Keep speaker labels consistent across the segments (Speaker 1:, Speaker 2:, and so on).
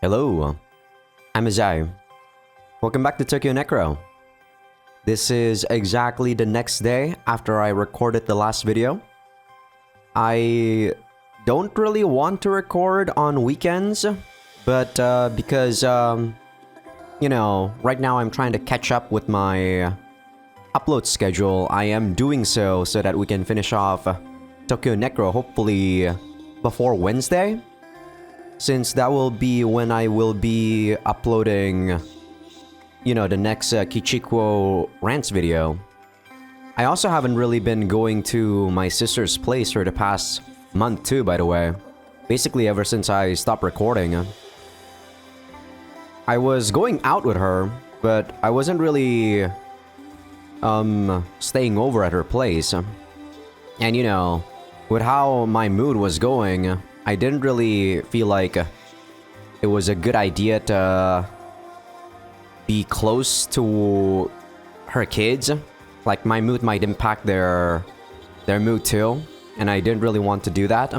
Speaker 1: Hello, I'm Azai. Welcome back to Tokyo Necro. This is exactly the next day after I recorded the last video. I don't really want to record on weekends, but because, you know, right now I'm trying to catch up with my upload schedule, I am doing so that we can finish off Tokyo Necro hopefully before Wednesday. Since that will be when I will be uploading, you know, the next Kichiko Rants video. I also haven't really been going to my sister's place for the past month too, by the way. Basically ever since I stopped recording. I was going out with her, but I wasn't really staying over at her place. And you know, with how my mood was going, I didn't really feel like it was a good idea to be close to her kids. Like, my mood might impact their mood too, and I didn't really want to do that.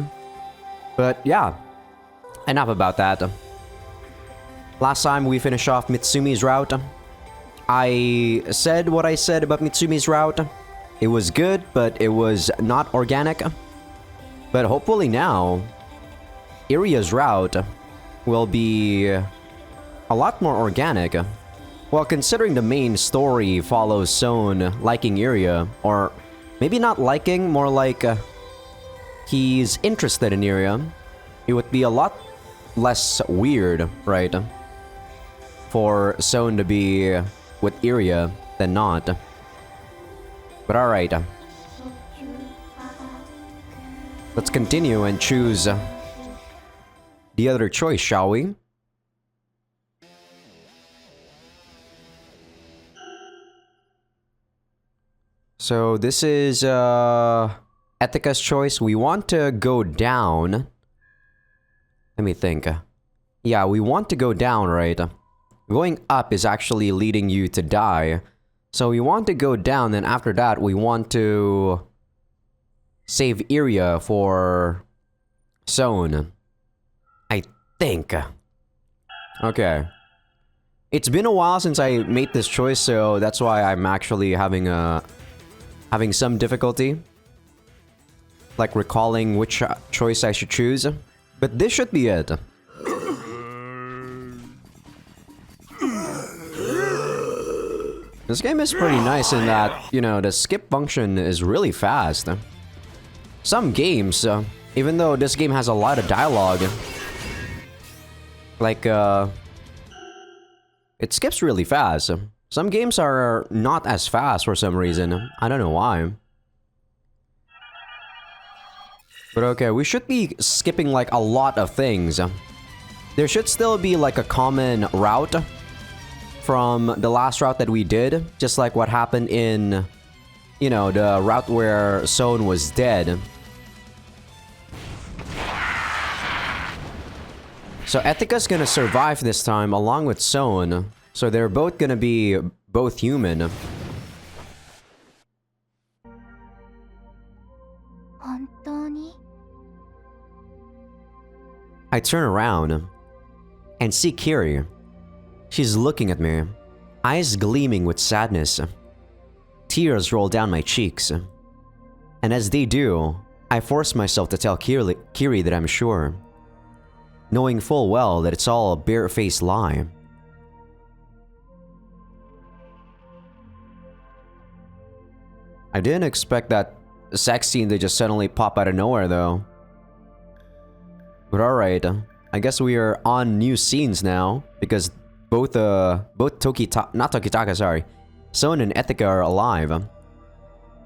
Speaker 1: But yeah, enough about that. Last time we finished off Mitsumi's route. I said what I said about Mitsumi's route. It was good, but it was not organic. But hopefully now, Iria's route will be a lot more organic. Well, considering the main story follows Son liking Iria, or maybe not liking, more like he's interested in Iria, it would be a lot less weird, right? For Son to be with Iria than not. But alright. Let's continue and choose the other choice, shall we? So this is Etika's choice. We want to go down. Let me think. Yeah, we want to go down, right? Going up is actually leading you to die. So we want to go down, and after that we want to save Iria for Son. I think. Okay. It's been a while since I made this choice, so that's why I'm actually having some difficulty, like recalling which choice I should choose. But this should be it. This game is pretty nice in that, you know, the skip function is really fast. Some games, even though this game has a lot of dialogue, like, it skips really fast. Some games are not as fast for some reason. I don't know why. But okay, we should be skipping like a lot of things. There should still be like a common route from the last route that we did. Just like what happened in, you know, the route where Son was dead. So Etika's gonna survive this time along with Son. So they're both gonna be both human. I turn around and see Kiri. She's looking at me, eyes gleaming with sadness. Tears roll down my cheeks. And as they do, I force myself to tell Kiri that I'm sure, knowing full well that it's all a bare-faced lie. I didn't expect that sex scene to just suddenly pop out of nowhere though. But alright, I guess we are on new scenes now, because both Tokitaka, sorry, Son and Etika are alive.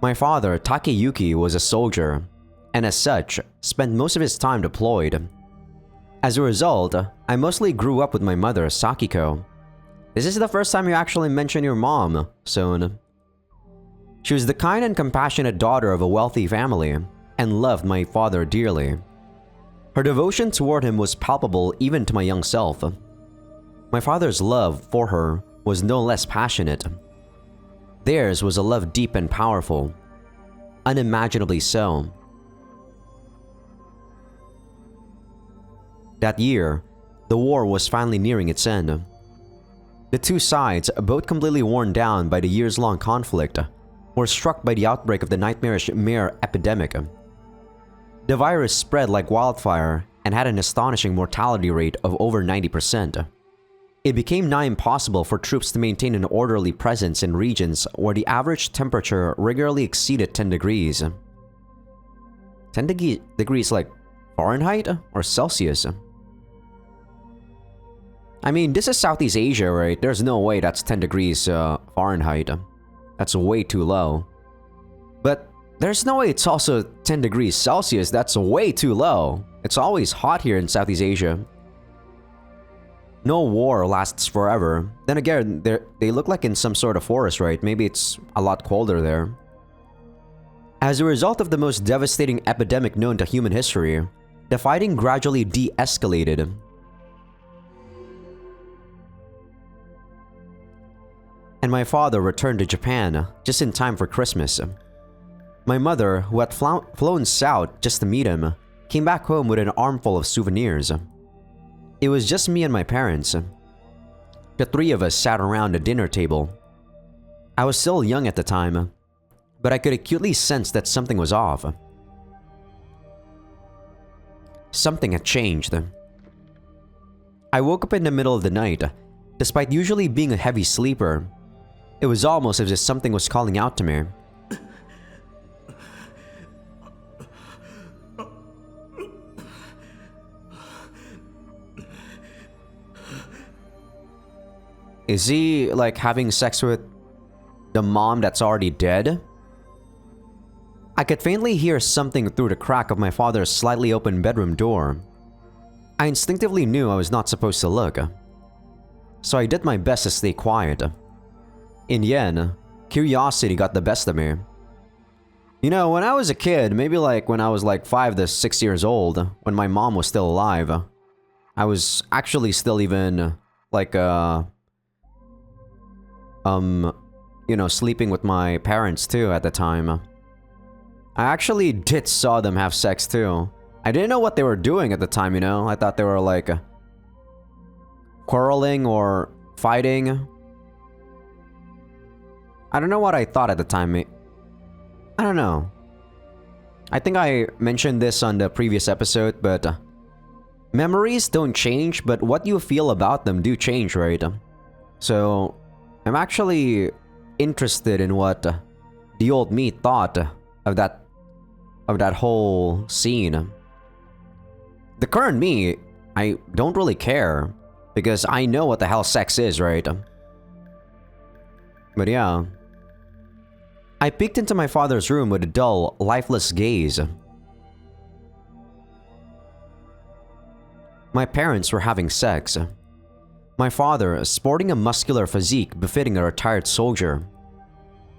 Speaker 1: My father, Takeyuki, was a soldier, and as such, spent most of his time deployed. As a result, I mostly grew up with my mother, Sakiko. This is the first time you actually mention your mom, Son. She was the kind and compassionate daughter of a wealthy family, and loved my father dearly. Her devotion toward him was palpable even to my young self. My father's love for her was no less passionate. Theirs was a love deep and powerful, unimaginably so. That year, The war was finally nearing its end. The two sides, both completely worn down by the years-long conflict, were struck by the outbreak of the nightmarish mare epidemic. The virus spread like wildfire and had an astonishing mortality rate of over 90%. It became nigh impossible for troops to maintain an orderly presence in regions where the average temperature regularly exceeded 10 degrees. 10 degrees like Fahrenheit or Celsius? I mean, this is Southeast Asia, right? There's no way that's 10 degrees Fahrenheit. That's way too low. But there's no way it's also 10 degrees Celsius. That's way too low. It's always hot here in Southeast Asia. No war lasts forever. Then again, they look like in some sort of forest, right? Maybe it's a lot colder there. As a result of the most devastating epidemic known to human history, the fighting gradually de-escalated. And my father returned to Japan just in time for Christmas. My mother, who had flown south just to meet him, came back home with an armful of souvenirs. It was just me and my parents. The three of us sat around the dinner table. I was still young at the time, but I could acutely sense that something was off. Something had changed. I woke up in the middle of the night. Despite usually being a heavy sleeper, it was almost as if something was calling out to me. Is he, like, having sex with the mom that's already dead? I could faintly hear something through the crack of my father's slightly open bedroom door. I instinctively knew I was not supposed to look, so I did my best to stay quiet. In the end, curiosity got the best of me. You know, when I was a kid, maybe like when I was like 5 to 6 years old, when my mom was still alive, I was actually still even, like, you know, sleeping with my parents too at the time. I actually did saw them have sex too. I didn't know what they were doing at the time, you know? I thought they were like quarreling or fighting. I don't know what I thought at the time. I don't know. I think I mentioned this on the previous episode, but memories don't change, but what you feel about them do change, right? So I'm actually interested in what the old me thought of that whole scene. The current me, I don't really care because I know what the hell sex is, right? But yeah. I peeked into my father's room with a dull, lifeless gaze. My parents were having sex. My father, sporting a muscular physique befitting a retired soldier,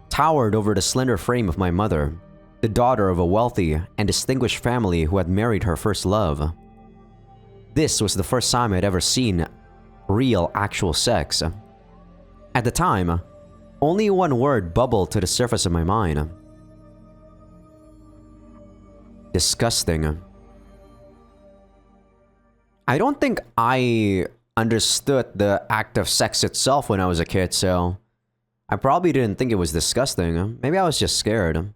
Speaker 1: towered over the slender frame of my mother, the daughter of a wealthy and distinguished family who had married her first love. This was the first time I'd ever seen real, actual sex. At the time, only one word bubbled to the surface of my mind. Disgusting. I don't think I understood the act of sex itself when I was a kid, so I probably didn't think it was disgusting. Maybe I was just scared.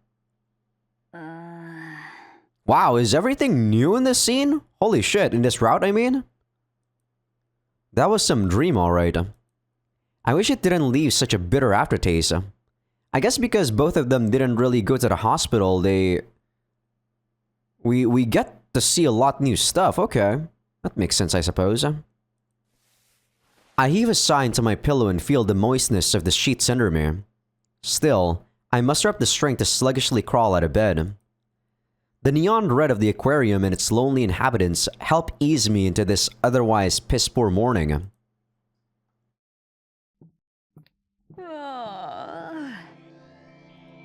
Speaker 1: Wow, is everything new in this scene? Holy shit, in this route, I mean? That was some dream, alright. I wish it didn't leave such a bitter aftertaste. I guess because both of them didn't really go to the hospital, we get to see a lot new stuff, okay. That makes sense, I suppose. I heave a sigh into my pillow and feel the moistness of the sheets under me. Still, I muster up the strength to sluggishly crawl out of bed. The neon red of the aquarium and its lonely inhabitants help ease me into this otherwise piss-poor morning.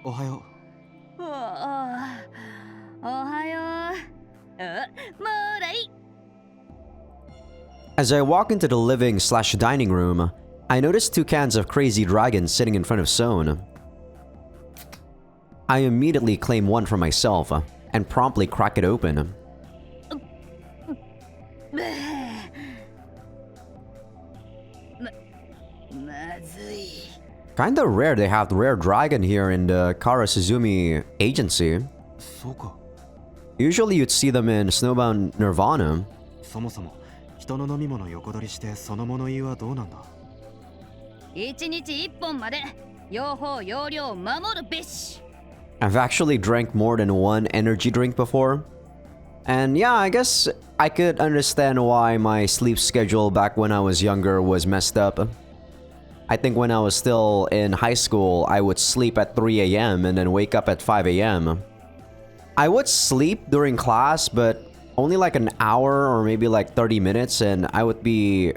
Speaker 1: Ohayo. As I walk into the living/dining room, I notice 2 cans of Crazy Dragon sitting in front of Son. I immediately claim one for myself and promptly crack it open. Kinda rare they have the rare dragon here in the Karasuzumi agency.
Speaker 2: そうか。
Speaker 1: Usually you'd see them in Snowbound Nirvana.
Speaker 2: そもそも人の飲み物横取りしてその物言いはどうなんだ。
Speaker 3: 1日1本まで用法用量を守るべし。
Speaker 1: I've actually drank more than one energy drink before. And yeah, I guess I could understand why my sleep schedule back when I was younger was messed up. I think when I was still in high school, I would sleep at 3 a.m. and then wake up at 5 a.m. I would sleep during class, but only like an hour or maybe like 30 minutes, and I would be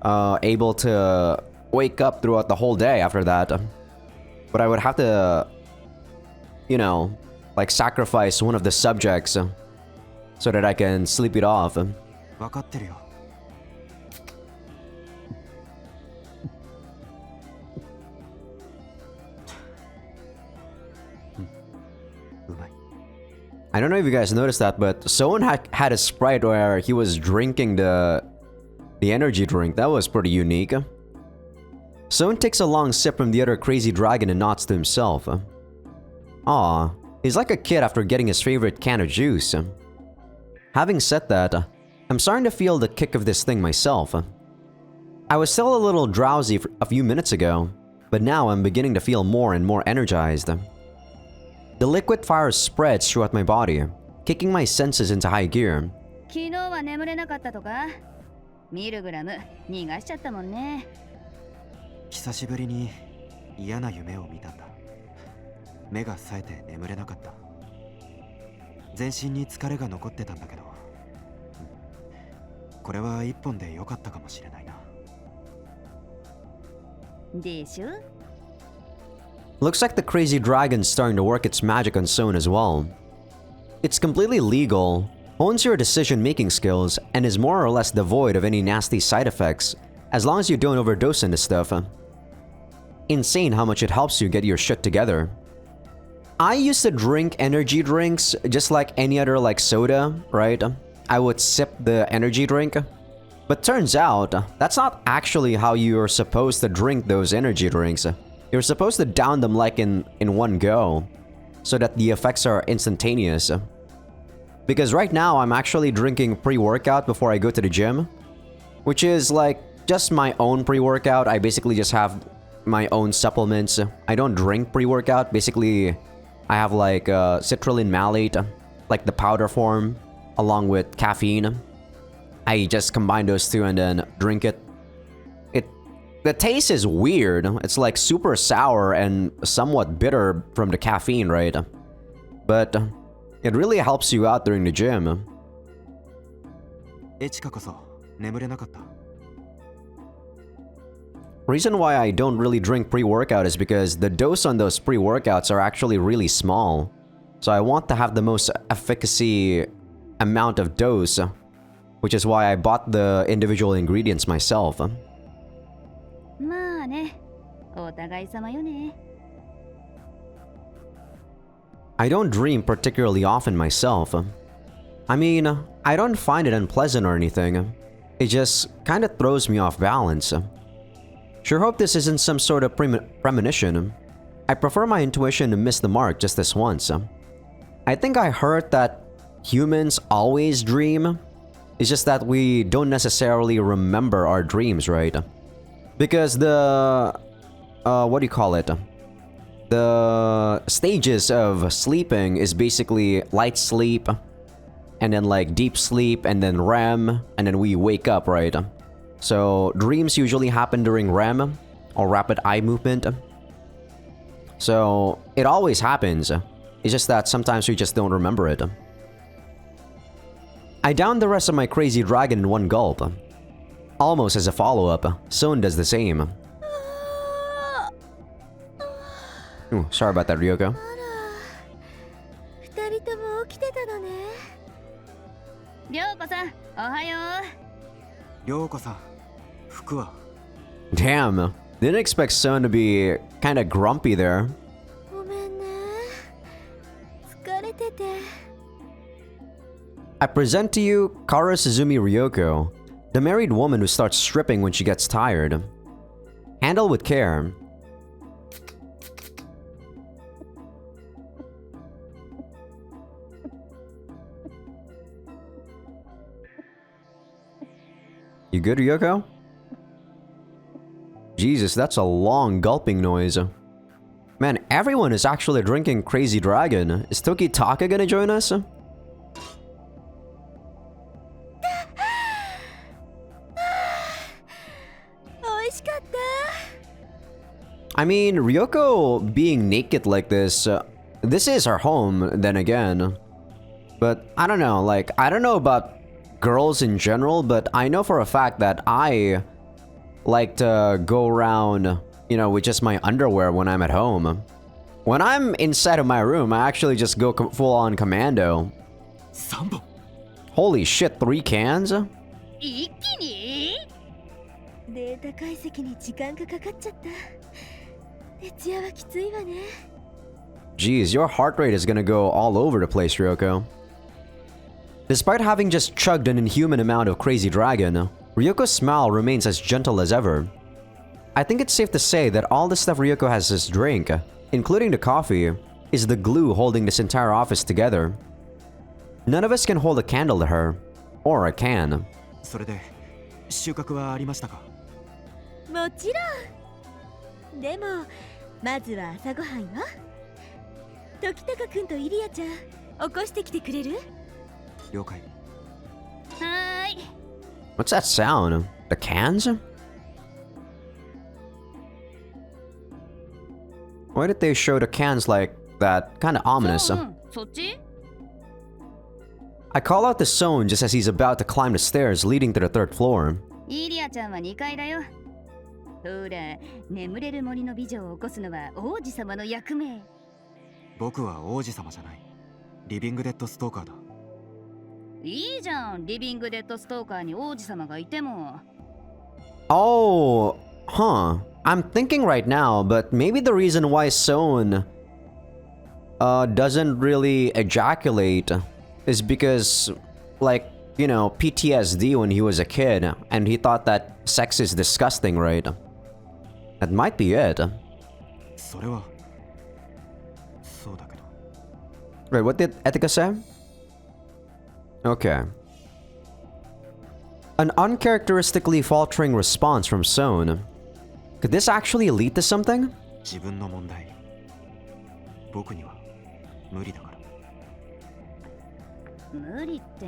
Speaker 1: able to wake up throughout the whole day after that. But I would have to, you know, like sacrifice one of the subjects so that I can sleep it off.
Speaker 2: 分かってるよ。
Speaker 1: I don't know if you guys noticed that, but someone had a sprite where he was drinking the energy drink. That was pretty unique. Someone takes a long sip from the other crazy dragon and nods to himself. Aw, he's like a kid after getting his favorite can of juice. Having said that, I'm starting to feel the kick of this thing myself. I was still a little drowsy a few minutes ago, but now I'm beginning to feel more and more energized. The liquid fire spreads throughout my body, kicking my senses into high gear.
Speaker 3: 昨日は眠れなかったとかミルグラム逃がしちゃったもんね。
Speaker 2: 久しぶりに嫌な夢を見たんだ。目が冴えて眠れなかった。全身に疲れが残ってたんだけど、これは一本で良かったかもしれないな。
Speaker 3: でしょ？
Speaker 1: Looks like the crazy dragon's starting to work its magic on Sohn as well. It's completely legal, hones your decision-making skills, and is more or less devoid of any nasty side effects, as long as you don't overdose into stuff. Insane how much it helps you get your shit together. I used to drink energy drinks just like any other like soda, right? I would sip the energy drink. But turns out, that's not actually how you're supposed to drink those energy drinks. You're supposed to down them like in one go, so that the effects are instantaneous. Because right now, I'm actually drinking pre-workout before I go to the gym, which is like just my own pre-workout. I basically just have my own supplements. I don't drink pre-workout. Basically, I have like citrulline malate, like the powder form, along with caffeine. I just combine those two and then drink it. The taste is weird. It's like super sour and somewhat bitter from the caffeine, right? But it really helps you out during the gym.
Speaker 2: エチカこそ眠れなかった。
Speaker 1: Reason why I don't really drink pre-workout is because the dose on those pre-workouts are actually really small. So I want to have the most efficacy amount of dose, which is why I bought the individual ingredients myself.
Speaker 3: まあね、お互い様よね。
Speaker 1: I don't dream particularly often myself. I mean, I don't find it unpleasant or anything. It just kinda throws me off balance. Sure hope this isn't some sort of premonition. I prefer my intuition to miss the mark just this once. I think I heard that humans always dream. It's just that we don't necessarily remember our dreams, right? Because the... what do you call it? The stages of sleeping is basically light sleep, and then like deep sleep, and then REM, and then we wake up, right? So dreams usually happen during REM, or rapid eye movement. So it always happens. It's just that sometimes we just don't remember it. I downed the rest of my crazy dragon in one gulp. Almost as a follow-up, Sohn does the same. Ooh, sorry about that, Ryoko.
Speaker 3: 二人とも起きてたのね。りょうこさん、おはよう。
Speaker 2: りょうこさん、服は
Speaker 1: Damn, didn't expect Sohn to be kinda grumpy there.
Speaker 3: ごめんね。疲れてて。
Speaker 1: I present to you Karasuzumi Ryoko, the married woman who starts stripping when she gets tired. Handle with care. You good, Ryoko? Jesus, that's a long gulping noise. Man, everyone is actually drinking Crazy Dragon. Is Tokitaka gonna join us? I mean, Ryoko being naked like this, this is her home, then again. But I don't know, like, I don't know about girls in general, but I know for a fact that I like to go around, you know, with just my underwear when I'm at home. When I'm inside of my room, I actually just go full on commando. Holy shit, 3 cans? Jeez, your heart rate is gonna go all over the place, Ryoko. Despite having just chugged an inhuman amount of Crazy Dragon, Ryoko's smile remains as gentle as ever. I think it's safe to say that all the stuff Ryoko has as drink, including the coffee, is the glue holding this entire office together. None of us can hold a candle to her, or a can.
Speaker 2: それで収穫はありましたか？
Speaker 4: もちろん。でもまずは朝ごはんよ。時高くんとイリアちゃん、起こしてきてくれる？
Speaker 2: 了解。
Speaker 3: はーい。
Speaker 1: What's that sound? The cans? Why did they show the cans like that? Kinda ominous.
Speaker 3: そっち？
Speaker 1: I call out to Son just as he's about to climb the stairs leading to the 3rd floor.
Speaker 3: イリアちゃんは2階だよ。ほら、眠れる森の美女を起こすのは王子様の役目。
Speaker 2: 僕は王子様じゃない。リビングデッドストーカーだ。
Speaker 3: いいじゃん、リビングデッドストーカーに王子様がいても。
Speaker 1: Oh, huh. I'm thinking right now, but maybe the reason why Son doesn't really ejaculate is because, like, you know, PTSD when he was a kid, and he thought that sex is disgusting, right? That might be it.
Speaker 2: それはそうだけど。
Speaker 1: Wait, what did Etika say? Okay. An uncharacteristically faltering response from Son. Could this actually lead to something?
Speaker 2: 自分の問題。僕には無理だから。
Speaker 3: 無理って。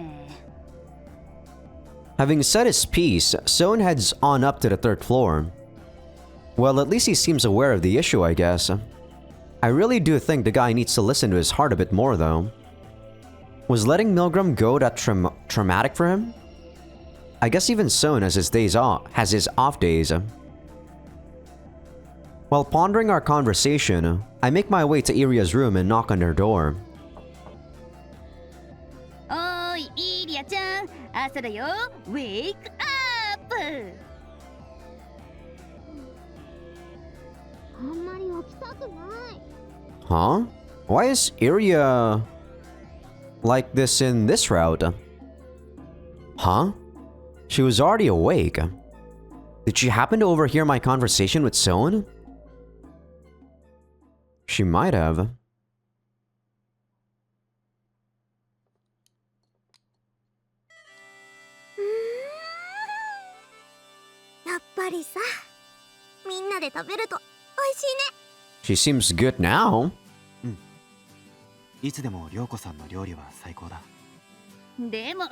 Speaker 1: Having said his piece, Son heads on up to the 3rd floor. Well, at least he seems aware of the issue, I guess. I really do think the guy needs to listen to his heart a bit more, though. Was letting Milgram go that traumatic for him? I guess even Son has his off days. While pondering our conversation, I make my way to Iria's room and knock on her door.
Speaker 3: おーい、イリアちゃん、朝だよ。ウェイクアップ。
Speaker 4: あんまり起きたくない。
Speaker 1: Huh? Why is Iria like this in this route? Huh? She was already awake. Did she happen to overhear my conversation with Son? She might have.
Speaker 4: やっぱりさ、みんなで食べると美味しいね。
Speaker 1: She seems good now.
Speaker 2: いつでも涼子さんの料理は最高だ。
Speaker 3: でも、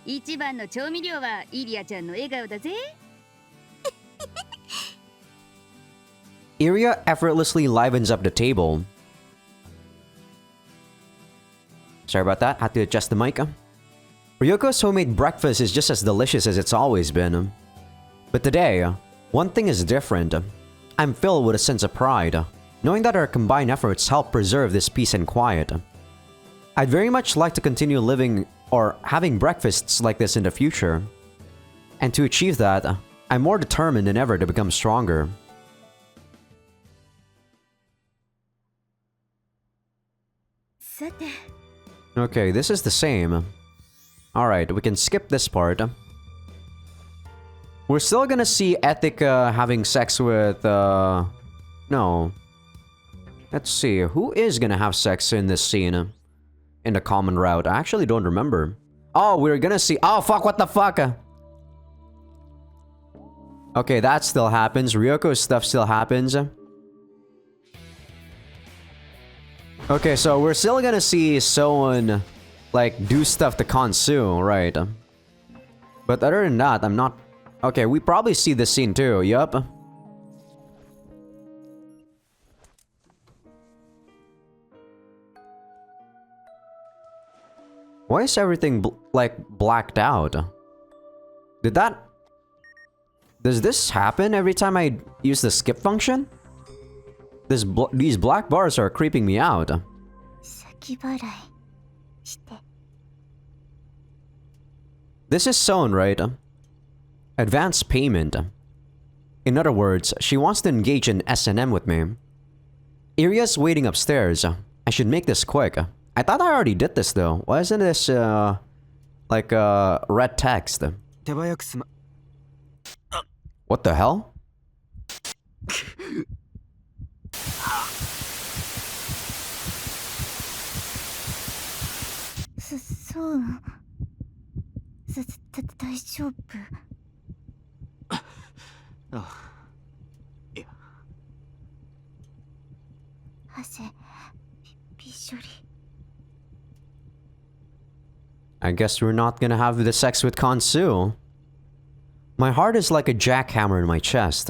Speaker 3: 一番の調味料はイリアちゃんの笑顔だぜ。
Speaker 1: Iria effortlessly livens up the table. Sorry about that, had to adjust the mic. Ryoko's homemade breakfast is just as delicious as it's always been. But today, one thing is different. I'm filled with a sense of pride, knowing that our combined efforts help preserve this peace and quiet. I'd very much like to continue living or having breakfasts like this in the future. And to achieve that, I'm more determined than ever to become stronger. Okay, this is the same. Alright, we can skip this part. We're still gonna see Etika having sex with, no. Let's see, who is gonna have sex in this scene? In the common route? I actually don't remember. Oh, we're gonna see- oh, fuck, what the fuck? Okay, that still happens. Ryoko's stuff still happens. Okay, so we're still gonna see someone, like, do stuff to Kansu, right? But other than that, I'm not... Okay, we probably see this scene too, yup. Why is everything, like, blacked out? Did that... Does this happen every time I use the skip function? These black bars are creeping me out.
Speaker 4: 先払いして
Speaker 1: This is Son, right? Advance payment. In other words, she wants to engage in S&M with me. Iria's waiting upstairs. I should make this quick. I thought I already did this though. Why isn't this, like, red text?
Speaker 2: 手早くすま
Speaker 1: What the hell?
Speaker 4: そう大丈夫
Speaker 2: あいや
Speaker 4: 汗びしょり
Speaker 1: I guess we're not gonna have the sex with Kansu. My heart is like a jackhammer in my chest.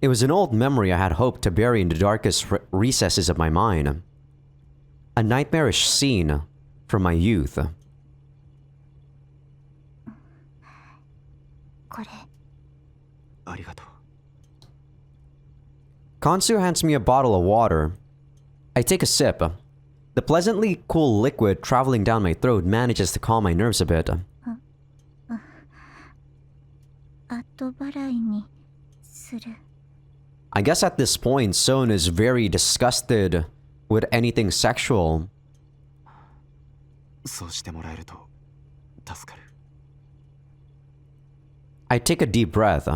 Speaker 1: It was an old memory I had hoped to bury in the darkest recesses of my mind. A nightmarish scene from my youth.
Speaker 4: これ
Speaker 2: ありがとう
Speaker 1: Kansu hands me a bottle of water. I take a sip. The pleasantly cool liquid traveling down my throat manages to calm my nerves a bit.
Speaker 4: 後払いにする
Speaker 1: I guess at this point, Son is very disgusted with anything sexual.
Speaker 2: そうしてもらえると助かる
Speaker 1: I take a deep breath.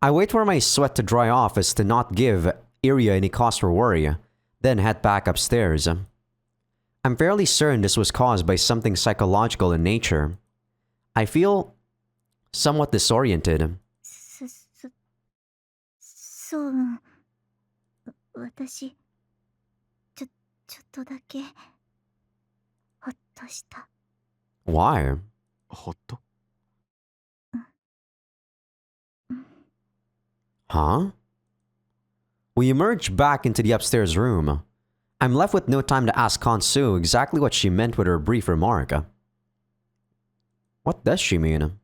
Speaker 1: I wait for my sweat to dry off as to not give Iria any cause for worry, then head back upstairs. I'm fairly certain this was caused by something psychological in nature. I feel somewhat disoriented.
Speaker 4: そう私ちょっとだけほっとした
Speaker 1: Why?
Speaker 2: ほっと
Speaker 1: Huh? We emerge back into the upstairs room. I'm left with no time to ask Kansu exactly what she meant with her brief remark. What does she mean?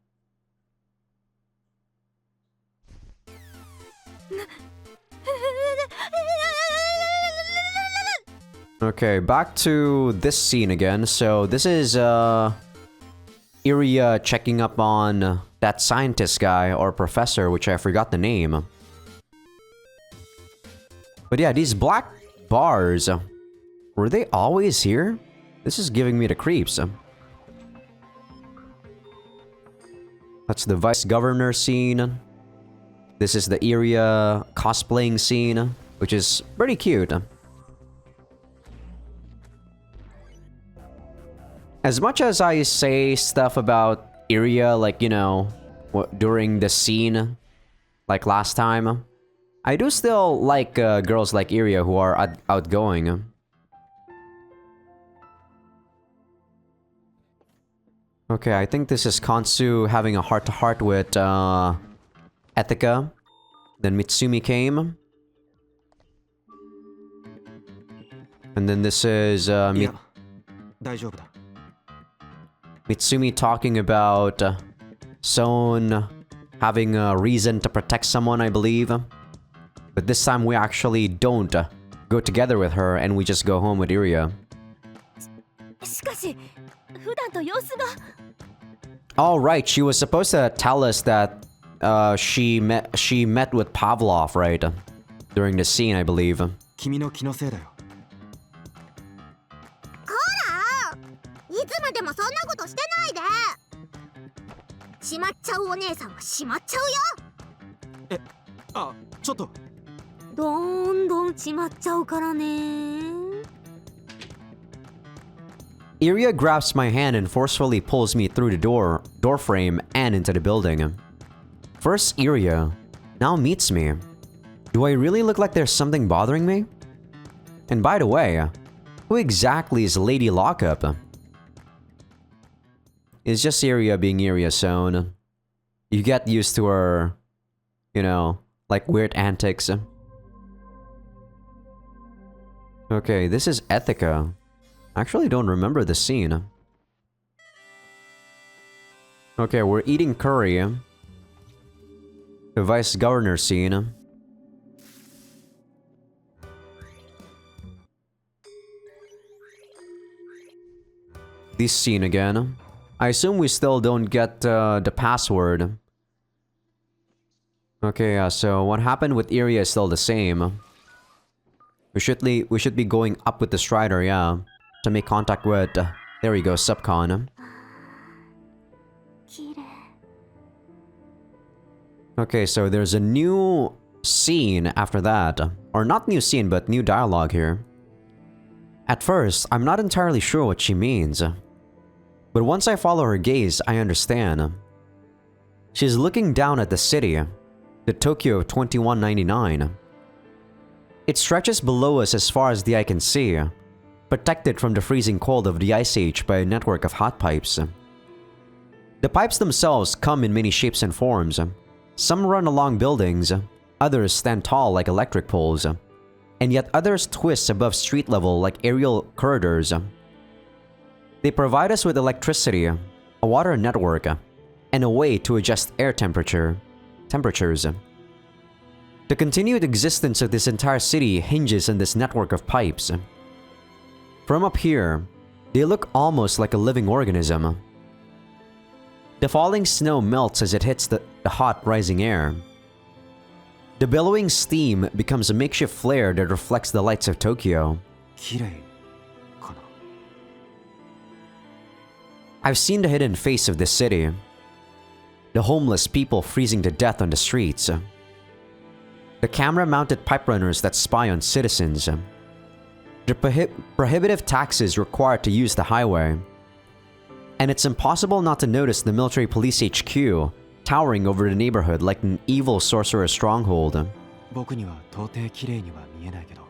Speaker 1: Okay, back to this scene again. So this is Iria checking up on that scientist guy or professor, which I forgot the name. But yeah, these black bars, were they always here? This is giving me the creeps. That's the vice governor scene. This is the Iria cosplaying scene, which is pretty cute. As much as I say stuff about Iria, like, you know, during the scene, like last time, I do still like girls like Iria who are outgoing. Okay, I think this is Kansu having a heart-to-heart with Etika. Then Mitsumi came. And then this is
Speaker 2: いや大丈夫だ
Speaker 1: Mitsumi talking about Son having a reason to protect someone, I believe. But this time we actually don't go together with her and we just go home with Iria.
Speaker 4: しかし普段と様子が
Speaker 1: Oh right, she was supposed to tell us that she met with Pavlov, right? During the scene, I believe.
Speaker 2: 君の気のせいだよ
Speaker 4: いつまでもそんなことしてないでしまっちゃうお姉さんはしまっちゃうよ。
Speaker 2: あ、ちょっと。
Speaker 4: どんどんしまっちゃうからね。
Speaker 1: Iria grabs my hand and forcefully pulls me through the door frame and into the building. First Iria, now meets me. Do I really look like there's something bothering me? And by the way, who exactly is Lady Lockup? It's just Iria being Iria-son. You get used to her, you know, like weird antics. Okay, this is Ethica. I actually don't remember the scene. Okay, we're eating curry. The vice governor scene. This scene again. I assume we still don't get the password. Okay, so what happened with Iria is still the same. We should be going up with the Strider, yeah. To make contact with, there we go, Subcon. Okay, so there's a new scene after that. Or not new scene, but new dialogue here. At first, I'm not entirely sure what she means. But once I follow her gaze, I understand. She's looking down at the city, the Tokyo of 2199. It stretches below us as far as the eye can see, protected from the freezing cold of the Ice Age by a network of hot pipes. The pipes themselves come in many shapes and forms. Some run along buildings, others stand tall like electric poles, and yet others twist above street level like aerial corridors. They provide us with electricity, a water network, and a way to adjust air temperatures. The continued existence of this entire city hinges on this network of pipes. From up here, they look almost like a living organism. The falling snow melts as it hits the hot rising air. The billowing steam becomes a makeshift flare that reflects the lights of Tokyo.
Speaker 2: 綺麗かな。
Speaker 1: I've seen the hidden face of this city. The homeless people freezing to death on the streets. The camera-mounted pipe runners that spy on citizens. The prohibitive taxes required to use the highway. And it's impossible not to notice the military police HQ towering over the neighborhood like an evil sorcerer stronghold.
Speaker 2: 僕には到底綺麗には見えないけど。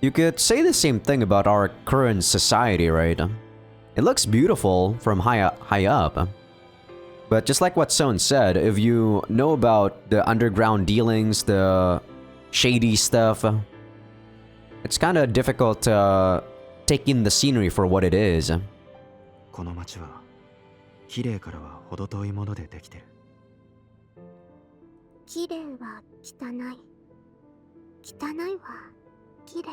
Speaker 1: You could say the same thing about our current society, right? It looks beautiful from high up. But just like what Son said, if you know about the underground dealings, the shady stuff, it's kind of difficult to take in the scenery for what it is.
Speaker 2: この街は綺麗からは程遠いものでできてる。
Speaker 4: 綺麗は汚い。汚いは綺麗。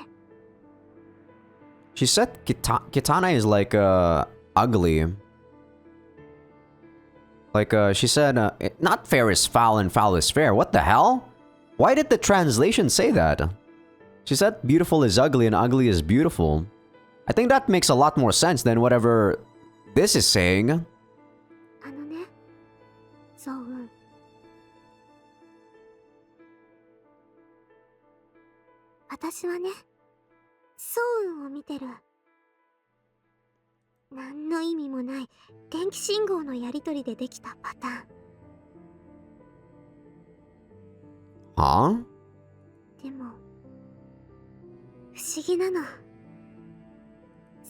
Speaker 1: She said Kitana is like ugly. Like she said, not fair is foul and foul is fair. What the hell? Why did the translation say that? She said beautiful is ugly and ugly is beautiful. I think that makes a lot more sense than whatever this is saying.
Speaker 4: あのね、そううん。私はね、そう運を見てる。何の意味もない電気信号のやり取りでできたパターン。
Speaker 1: Huh?
Speaker 4: でも不思議なの。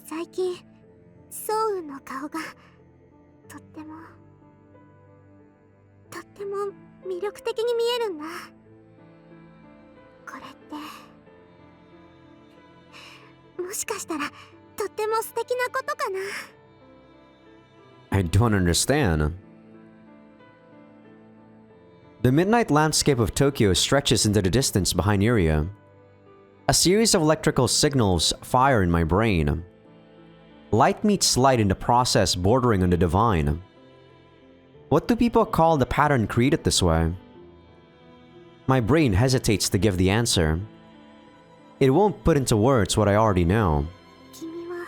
Speaker 4: 最近そう運の顔がとっても魅力的に見えるんだ。これってもしかしたらとっても素敵なことかな。
Speaker 1: I don't understand. The midnight landscape of Tokyo stretches into the distance behind Iria. A series of electrical signals fire in my brain. Light meets light in the process bordering on the divine. What do people call the pattern created this way? My brain hesitates to give the answer. It won't put into words what I already know.
Speaker 4: 君は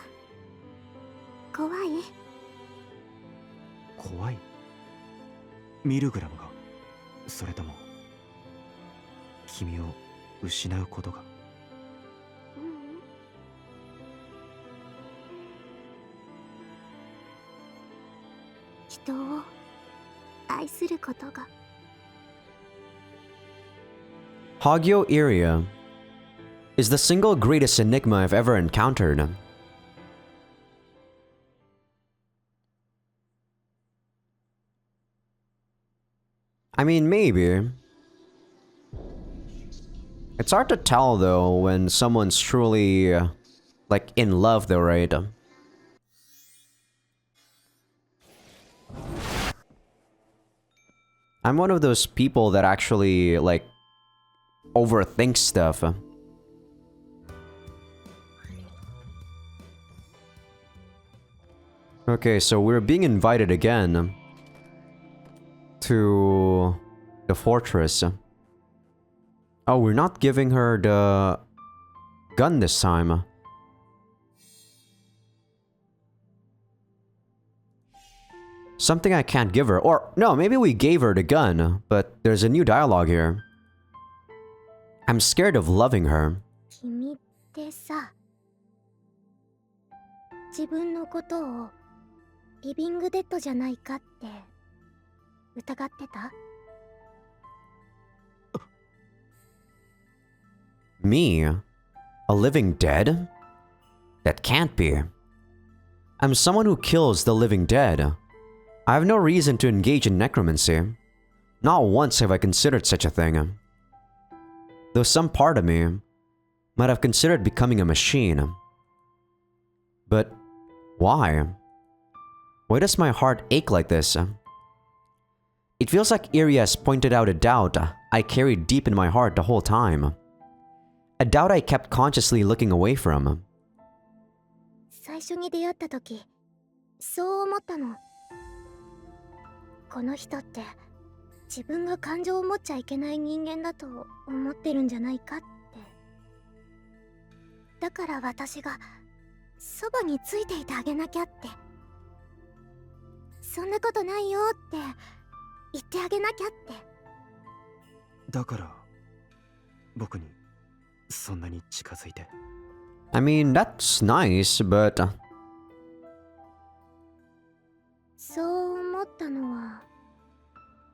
Speaker 4: 怖い？
Speaker 2: 怖い？ミルグラムが、それとも君を失うことが？
Speaker 4: 人を愛することが。
Speaker 1: Hagio Iria is the single greatest enigma I've ever encountered. I mean, maybe. It's hard to tell though when someone's truly, like, in love though, right? I'm one of those people that actually, like, overthink stuff. Okay, so we're being invited again to the fortress. Oh, we're not giving her the gun this time. Something I can't give her. Or, no, maybe we gave her the gun, but there's a new dialogue here. I'm scared of loving her.
Speaker 4: 君ってさ、自分のことをリビングデッドじゃないかって疑ってた？
Speaker 1: Me? A living dead? That can't be. I'm someone who kills the living dead. I have no reason to engage in necromancy. Not once have I considered such a thing. Though some part of me might have considered becoming a machine. But why? Why does my heart ache like this? It feels like Iria has pointed out a doubt I carried deep in my heart the whole time. A doubt I kept consciously looking away from.
Speaker 4: 最初に出会った時、そう思ったの。この人って自分が感情を持っちゃいけない人間だと思ってるんじゃないかって。だから私がそばについていてあげなきゃって。そんなことないよって言ってあげなきゃって。
Speaker 2: だから僕にそんなに近づいて。
Speaker 1: I mean, that's nice, but...
Speaker 4: そう思ったのは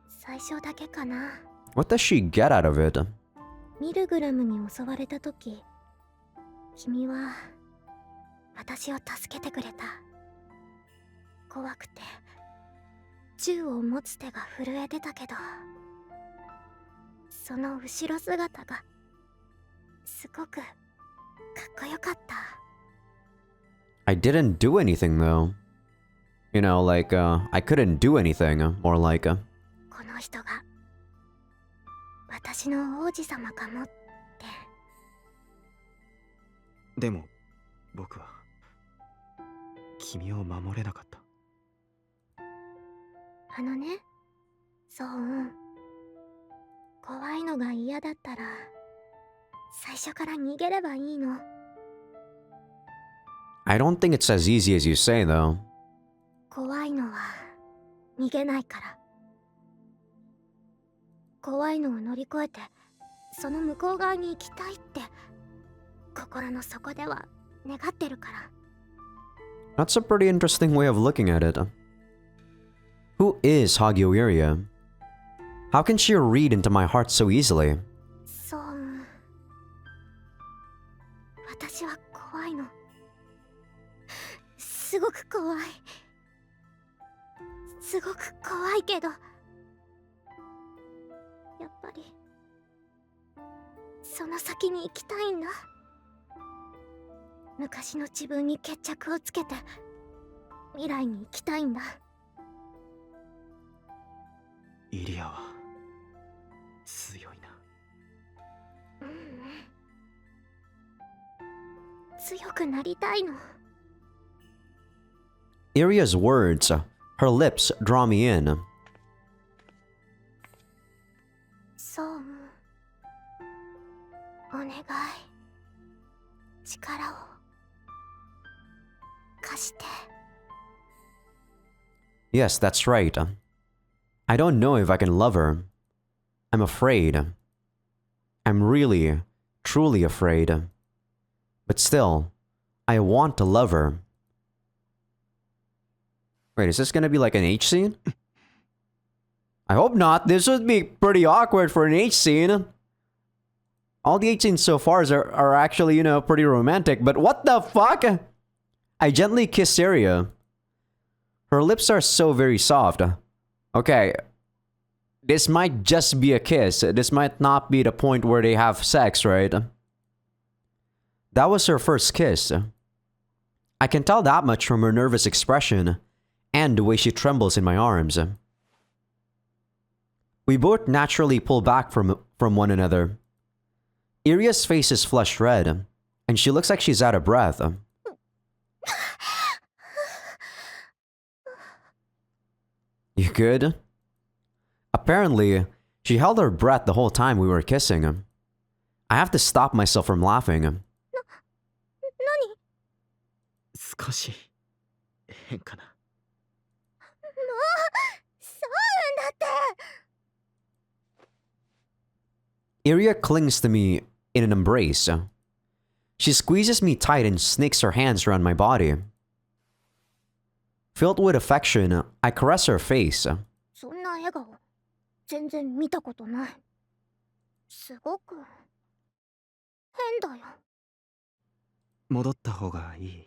Speaker 4: 最初だけかな。
Speaker 1: what does she get out of it?
Speaker 4: ミルグラムに襲われた時、君は私を助けてくれた。怖くて銃を持つ手が震えてたけど、その後ろ姿がすごくかっこよかった。
Speaker 1: I didn't do anything, though. You know, like, I couldn't do anything, more like...
Speaker 4: この人が私の王子様かもって。
Speaker 2: でも僕は君を守れなかった。
Speaker 4: あのね、そう、怖いのが嫌だったら最初から逃げればいいの。
Speaker 1: I don't think it's as easy as you say, though.
Speaker 4: 怖いのは逃げないから。怖いのを乗り越えてその向こう側に行きたいって心の底では願ってるから。
Speaker 1: That's a pretty interesting way of looking at it. Who is Hagio Iria? How can she read into my heart so easily?
Speaker 4: そう、私は怖いの。すごく怖い。すごく怖いけど、やっぱりその先に行きたいんだ。昔の自分に決着をつけて未来に行きたいんだ。
Speaker 2: イリアは強いな。
Speaker 4: 強くなりたいの。
Speaker 1: Iria's words, her lips draw me in.
Speaker 4: そう、お願い、力を貸して。
Speaker 1: Yes, that's right. I don't know if I can love her. I'm afraid. I'm really, truly afraid. But still, I want to love her. Wait, is this gonna be like an H scene? I hope not. This would be pretty awkward for an H scene. All the H scenes so far are actually, you know, pretty romantic. But what the fuck? I gently kiss Syria. Her lips are so very soft. Okay. This might just be a kiss. This might not be the point where they have sex, right? That was her first kiss. I can tell that much from her nervous expression and the way she trembles in my arms. We both naturally pull back from one another. Iria's face is flushed red, and she looks like she's out of breath. You good? Apparently, she held her breath the whole time we were kissing. I have to stop myself from laughing.
Speaker 4: 何？
Speaker 2: 少し変かな。
Speaker 4: もうそうだって。
Speaker 1: Iria clings to me in an embrace. She squeezes me tight and snakes her hands around my body. Filled with affection, I caress her face.
Speaker 4: そんな笑顔全然見たことない。すごく変だよ。
Speaker 2: 戻った方がいい。
Speaker 4: いや、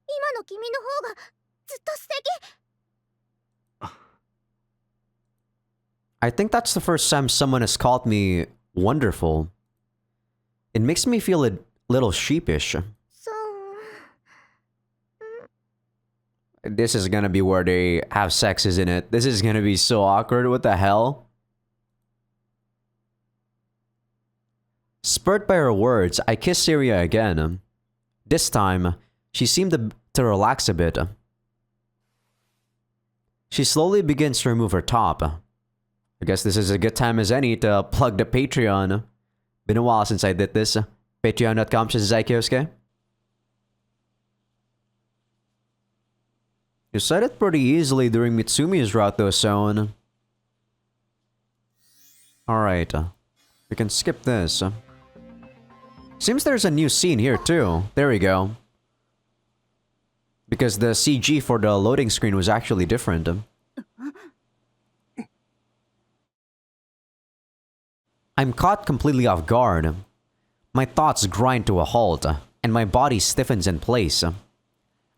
Speaker 4: 今の君の方がずっと素敵。
Speaker 1: I think that's the first time someone has called me wonderful. It makes me feel a little sheepish.
Speaker 4: そう。
Speaker 1: This is gonna be where they have sex, isn't it? This is gonna be so awkward. What the hell? Spurred by her words, I kiss Syria again. This time, she seemed to relax a bit. She slowly begins to remove her top. I guess this is a good time as any to plug the Patreon. Been a while since I did this. Patreon.com/Azaikyousuke. You said it pretty easily during Mitsumi's route though, Son. Alright. We can skip this. Seems there's a new scene here too. There we go. Because the CG for the loading screen was actually different. I'm caught completely off guard. My thoughts grind to a halt, and my body stiffens in place.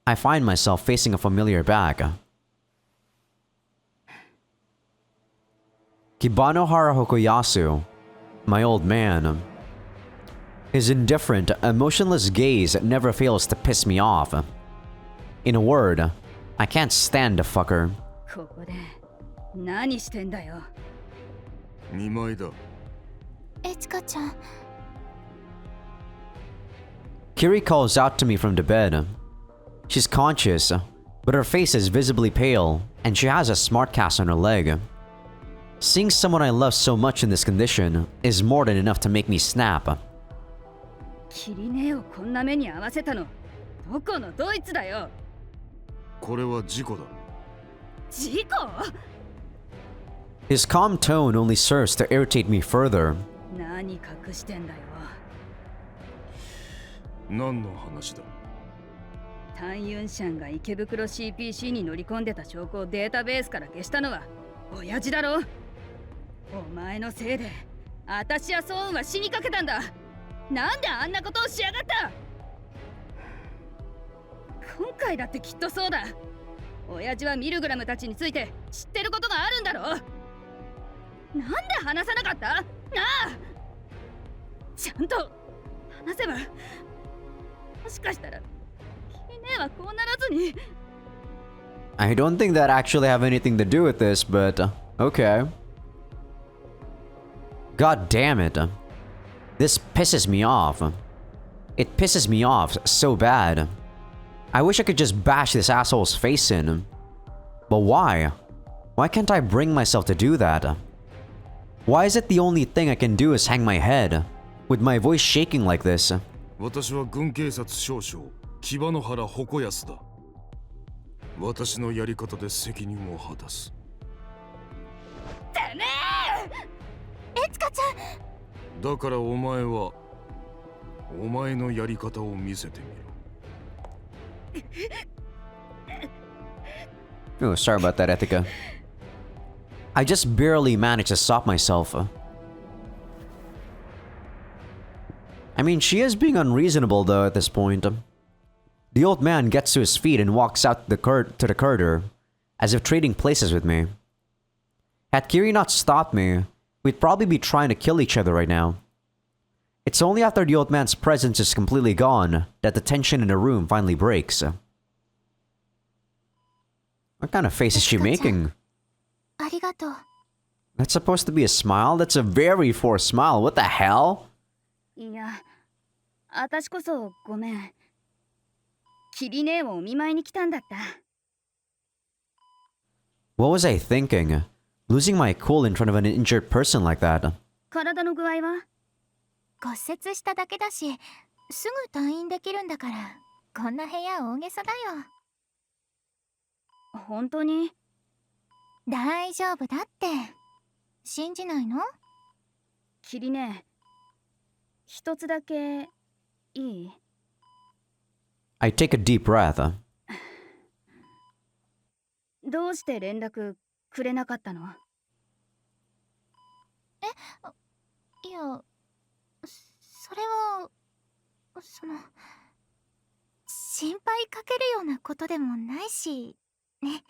Speaker 1: I find myself facing a familiar back. Kibanohara Hokoyasu, my old man. His indifferent, emotionless gaze never fails to piss me off. In a word, I can't stand the fucker.
Speaker 3: ここで何してんだよ。
Speaker 5: 2枚だ。
Speaker 4: エチカちゃん。
Speaker 1: Kiri calls out to me from the bed. She's conscious, but her face is visibly pale, and she has a smart cast on her leg. Seeing someone I love so much in this condition is more than enough to make me snap.
Speaker 3: キリネをこんな目に遭わせたのどこのドイツだよ。
Speaker 5: これは事故だ。
Speaker 3: 事故？
Speaker 1: His calm tone only serves to irritate me further.
Speaker 3: 何隠してんだよ。
Speaker 5: 何の話だ。
Speaker 3: タンユンシャンが池袋 CPC に乗り込んでた証拠をデータベースから消したのは親父だろ。お前のせいで私やソーンは死にかけたんだ。なんであんなことをしやがった。今回だってきっとそうだ。親父はミルグラムたちについて知ってることがあるんだろ。なんで話さなかった？なあ。ちゃんと話せば、もしかしたらキリネはこうならずに。
Speaker 1: I don't think that actually have anything to do with this, but okay. God damn it. This pisses me off. It pisses me off so bad. I wish I could just bash this asshole's face in. But why? Why can't I bring myself to do that? Why is it the only thing I can do is hang my head, with my voice shaking like this?
Speaker 5: 私は軍警察少将木場野原鉾安だ。私のやり方で責任を果たす。
Speaker 3: てめえ！
Speaker 4: エチカちゃん。
Speaker 5: だからお前はお前のやり方を見せてみろ。
Speaker 1: Oh, sorry about that, Etika. I just barely managed to stop myself. I mean, she is being unreasonable though at this point. The old man gets to his feet and walks out to the corridor, as if trading places with me. Had Kiri not stopped me, we'd probably be trying to kill each other right now. It's only after the old man's presence is completely gone that the tension in the room finally breaks. What kind of face is she making?
Speaker 4: ありがとう。
Speaker 1: That's supposed to be a smile? That's a very forced smile. What the hell?
Speaker 3: いや、私こそごめん。キリ姉をお見舞いに来たんだった。
Speaker 1: What was I thinking? Losing my cool in front of an injured person like that.
Speaker 3: 体の具合は？
Speaker 4: 骨折しただけだし、すぐ退院できるんだから、こんな部屋大げさだよ。
Speaker 3: 本当に？
Speaker 4: 大丈夫だって。信じないの？
Speaker 3: キリ姉、一つだけいい？
Speaker 1: I take a deep breath.
Speaker 3: どうして連絡くれなかったの？
Speaker 4: いや、それは心配かけるようなことでもないしね。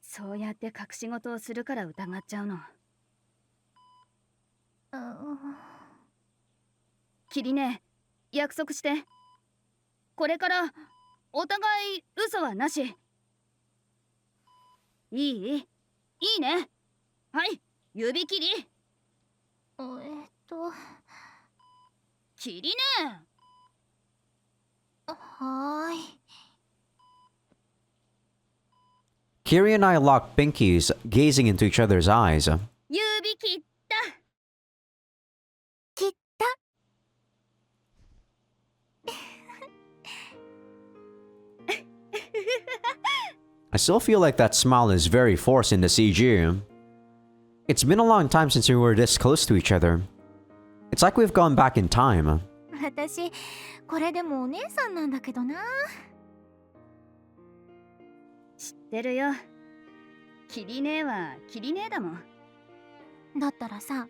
Speaker 3: そうやって隠し事をするから疑っちゃうの。キリ姉、約束して。これからお互い嘘はなし。いい？いいね。はい、指切り。キリ姉。
Speaker 4: はーい。
Speaker 1: Kiri and I locked pinkies, gazing into each other's eyes.
Speaker 3: 指切った。
Speaker 4: 切った。
Speaker 1: I still feel like that smile is very forced in the CG. It's been a long time since we were this close to each other. It's like we've gone back in time.
Speaker 4: 私これでもお姉さんなんだけどな。
Speaker 3: 知ってるよ。キリ姉はキリ姉だもん。
Speaker 4: だったらさ、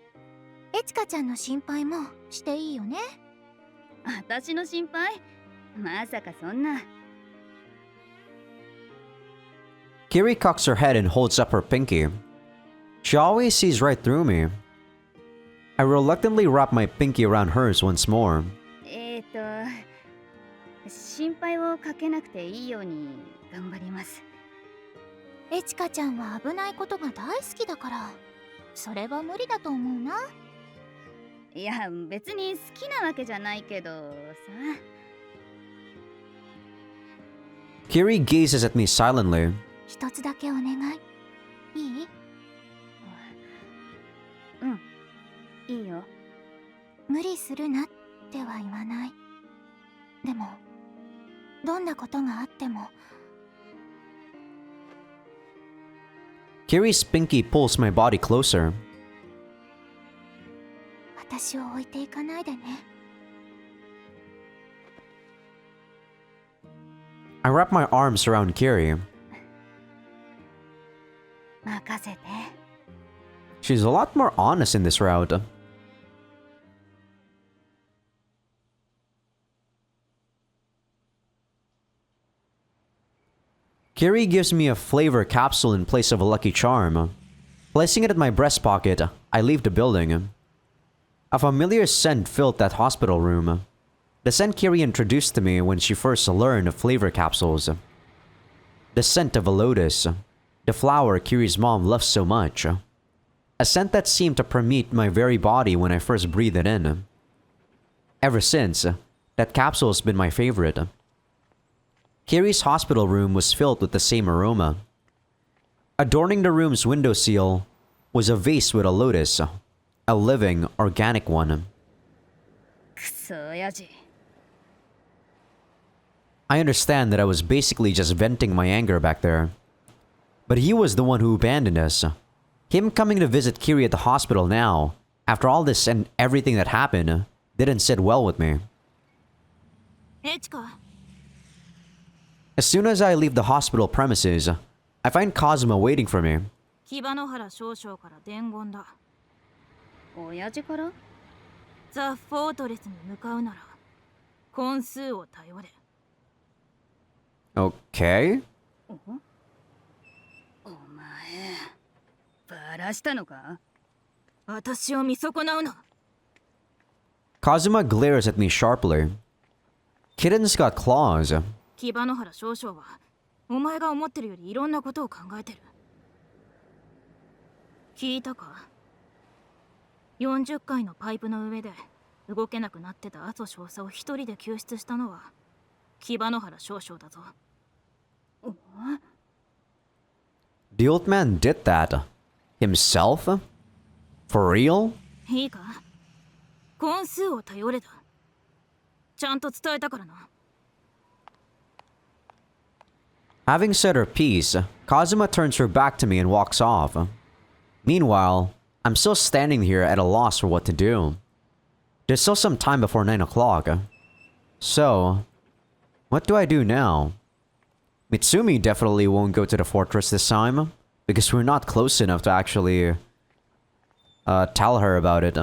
Speaker 4: エチカちゃんの心配もしていいよね。
Speaker 3: 私の心配？まさかそんな。
Speaker 1: Kiri cocks her head and holds up her pinky. She always sees right through me. I reluctantly wrap my pinky around hers once more.
Speaker 3: 心配をかけなくていいように頑張ります。
Speaker 4: エチカちゃんは危ないことが大好きだから、それは無理だと思うな。
Speaker 3: いや、別に好きなわけじゃないけどさ。
Speaker 1: Kiri gazes at me silently.
Speaker 4: 一つだけお願い。いい？
Speaker 3: うん、いいよ。
Speaker 4: 無理するなっては言わない。でも、どんなことがあっても。
Speaker 1: Kiri's pinky pulls my body closer.
Speaker 4: 私を置いていかないでね。
Speaker 1: I wrap my arms around Kiri.
Speaker 3: 任せて。
Speaker 1: She's a lot more honest in this route. Kiri gives me a flavor capsule in place of a lucky charm. Placing it in my breast pocket, I leave the building. A familiar scent filled that hospital room. The scent Kiri introduced to me when she first learned of flavor capsules. The scent of a lotus, the flower Kiri's mom loves so much. A scent that seemed to permeate my very body when I first breathed it in. Ever since, that capsule has been my favorite. Kiri's hospital room was filled with the same aroma. Adorning the room's windowsill was a vase with a lotus, a living, organic one.
Speaker 3: くそ親父。
Speaker 1: I understand that I was basically just venting my anger back there. But he was the one who abandoned us. Him coming to visit Kiri at the hospital now, after all this and everything that happened, didn't sit well with me.
Speaker 6: エチカ
Speaker 1: As soon as I leave the hospital premises, I find Kazuma waiting for me.
Speaker 6: 木場野原少将から伝言だ。
Speaker 3: 親父から？
Speaker 6: ザ・フォートレスに向かうなら根数を頼れ。
Speaker 1: Okay.
Speaker 3: お前バラしたのか？
Speaker 6: 私を見損なうな。
Speaker 1: Kazuma glares at me sharply. Kitten's got claws.
Speaker 6: 木場野原少将はお前が思ってるよりいろんなことを考えてる。聞いたか？ 40階のパイプの上で動けなくなってた阿蘇少佐を一人で救出したのは木場野原少将だぞ。
Speaker 1: The old man did that? Himself? For real?
Speaker 6: いいか？根数を頼れだ。ちゃんと伝えたからな。
Speaker 1: Having said her piece, Kazuma turns her back to me and walks off. Meanwhile, I'm still standing here at a loss for what to do. There's still some time before 9 o'clock. So, what do I do now? Mitsumi definitely won't go to the fortress this time, because we're not close enough to actually tell her about it.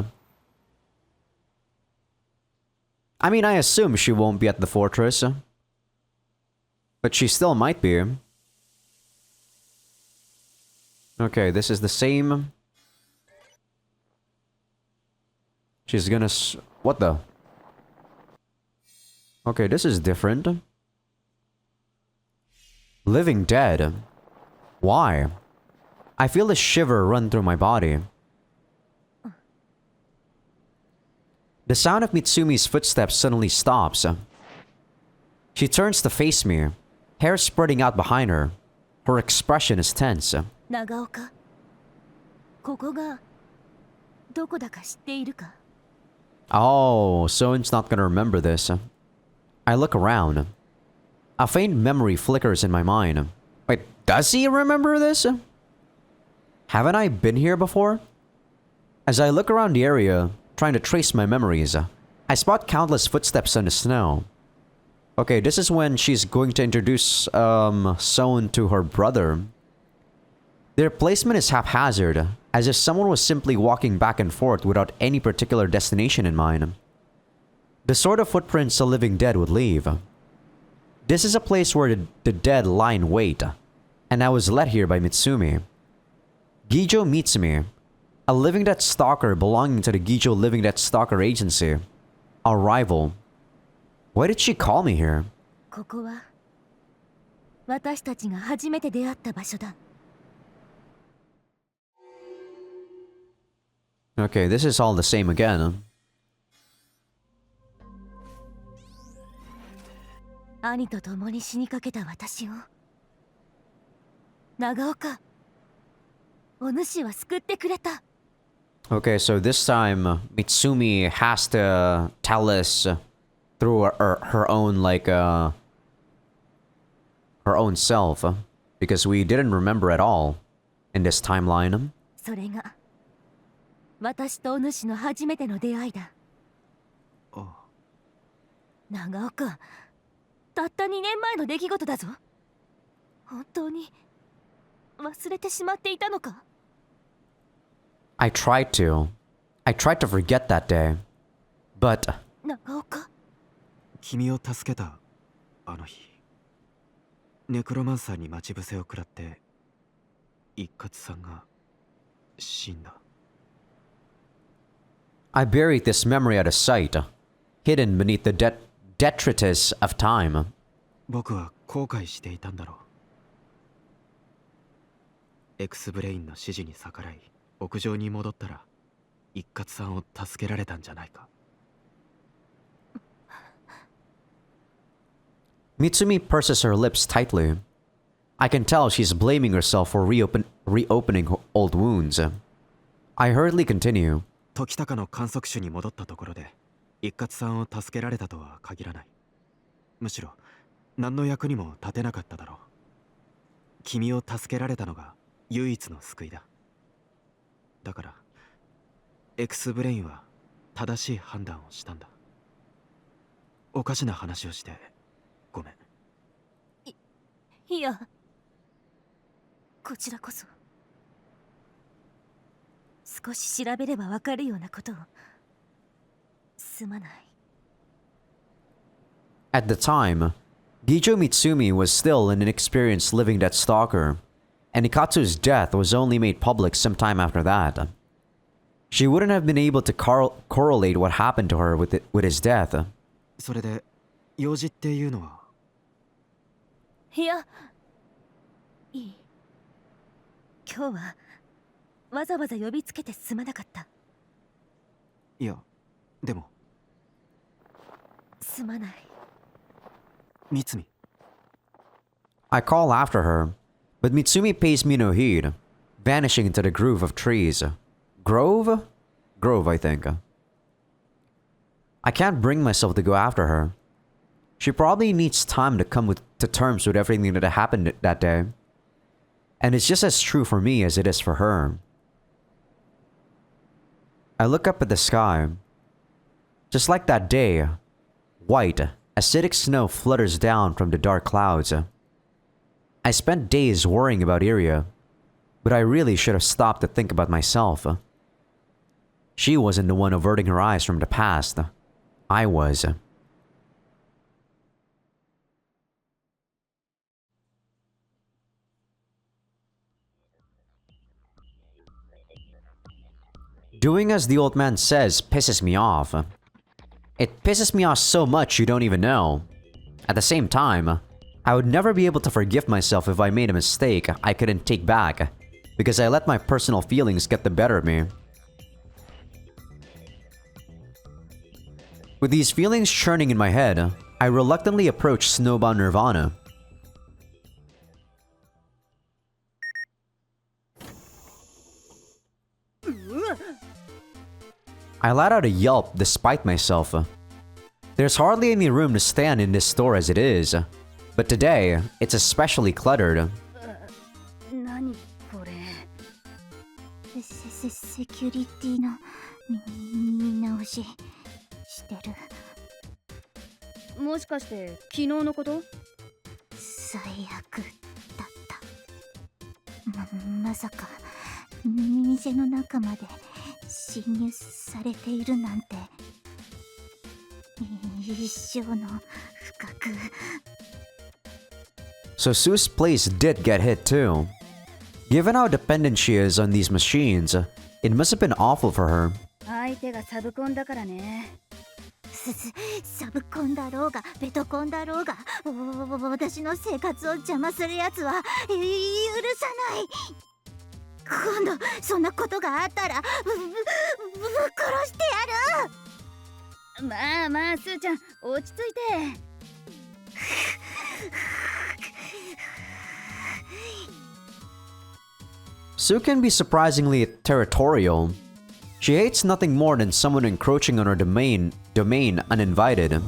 Speaker 1: I mean, I assume she won't be at the fortress. But she still might be. Okay, this is the same. She's gonna what the? Okay, this is different. Living dead. Why? I feel a shiver run through my body. The sound of Mitsumi's footsteps suddenly stops. She turns to face me, hair spreading out behind her. Her expression is tense.
Speaker 4: 長岡、ここがどこだか知っているか？
Speaker 1: Oh, Soen's not gonna remember this. I look around. A faint memory flickers in my mind. Wait, does he remember this? Haven't I been here before? As I look around the area, trying to trace my memories, I spot countless footsteps on the snow. Okay, this is when she's going to introduce Soen to her brother. Their placement is haphazard, as if someone was simply walking back and forth without any particular destination in mind. The sort of footprints a living dead would leave. This is a place where the dead lie in wait, and I was led here by Mitsumi. Gijo meets me, a living dead stalker belonging to the Gijo Living Dead Stalker Agency. A rival. Why did she call me here?
Speaker 4: ここは私たちが初めて出会った場所だ。
Speaker 1: Okay, this is all the same again.
Speaker 4: 兄と共に死にかけた私を長岡、お主は救ってくれた。
Speaker 1: Okay, so this time Mitsumi has to tell us through her own her own self, because we didn't remember at all in this timeline.
Speaker 4: それが私とお主の初めての出会いだ。
Speaker 2: ああ、
Speaker 4: 長岡、たった2年前の出来事だぞ。本当に忘れてしまっていたのか？
Speaker 1: I tried to forget that day, but
Speaker 4: 長岡、
Speaker 2: 君を助けたあの日、ネクロマンサーに待ち伏せを食らって一括さんが死んだ。
Speaker 1: I buried this memory out of sight, hidden beneath the detritus of time.
Speaker 2: 僕は後悔していたんだろう。エクスブレインの指示に逆らい屋上に戻ったら一括さんを助けられたんじゃないか。
Speaker 1: Mitsumi purses her lips tightly. I can tell she's blaming herself for reopening old wounds. I hurriedly continue.
Speaker 2: 時高の観測手に戻ったところで一括さんを助けられたとは限らない。むしろ何の役にも立てなかっただろう。君を助けられたのが唯一の救いだ。だから X ブレインは正しい判断をしたんだ。おかしな話をしてごめん。
Speaker 6: いや、こちらこそ。少し調べればわかるようなことを。すまない。
Speaker 1: At the time, Gijo Mitsumi was still an inexperienced living dead stalker, and Nikatsu's death was only made public sometime after that. She wouldn't have been able to correlate what happened to her with his death.
Speaker 2: それで用事っていうのは？
Speaker 6: いや、いい。今日はわざわざ呼びつけてすまなかった。
Speaker 2: いや、でも
Speaker 6: すまない。
Speaker 2: Mitsumi.
Speaker 1: I call after her, but Mitsumi pays me no heed, vanishing into the groove of trees. Grove? Grove, I think. I can't bring myself to go after her. She probably needs time to come to terms with everything that happened that day. And it's just as true for me as it is for her. I look up at the sky. Just like that day, white, acidic snow flutters down from the dark clouds. I spent days worrying about Iria, but I really should have stopped to think about myself. She wasn't the one averting her eyes from the past. I was. Doing as the old man says pisses me off. It pisses me off so much you don't even know. At the same time, I would never be able to forgive myself if I made a mistake I couldn't take back, because I let my personal feelings get the better of me. With these feelings churning in my head, I reluctantly approach Snowbound Nirvana. I let out a yelp despite myself. There's hardly any room to stand in this store as it is, but today, it's especially cluttered.
Speaker 3: 何これ。
Speaker 4: セキュリティの見直ししてる。
Speaker 3: もしかして昨日のこと？
Speaker 4: 最悪だった。まさか店の中まで侵入されているなんて。一生の不覚。
Speaker 1: So Sue's place did get hit too. Given how dependent she is on these machines, it must have been awful for her.
Speaker 3: 相手がサブコンだからね。
Speaker 4: サブコンだろうがベトコンだろうが私の生活を邪魔するやつは許さない。今度そんなことがあったらぶっ殺してやる。
Speaker 3: まあまあ、スーちゃん、落ち着いて。
Speaker 1: Sue can be surprisingly territorial. She hates nothing more than someone encroaching on her domain uninvited.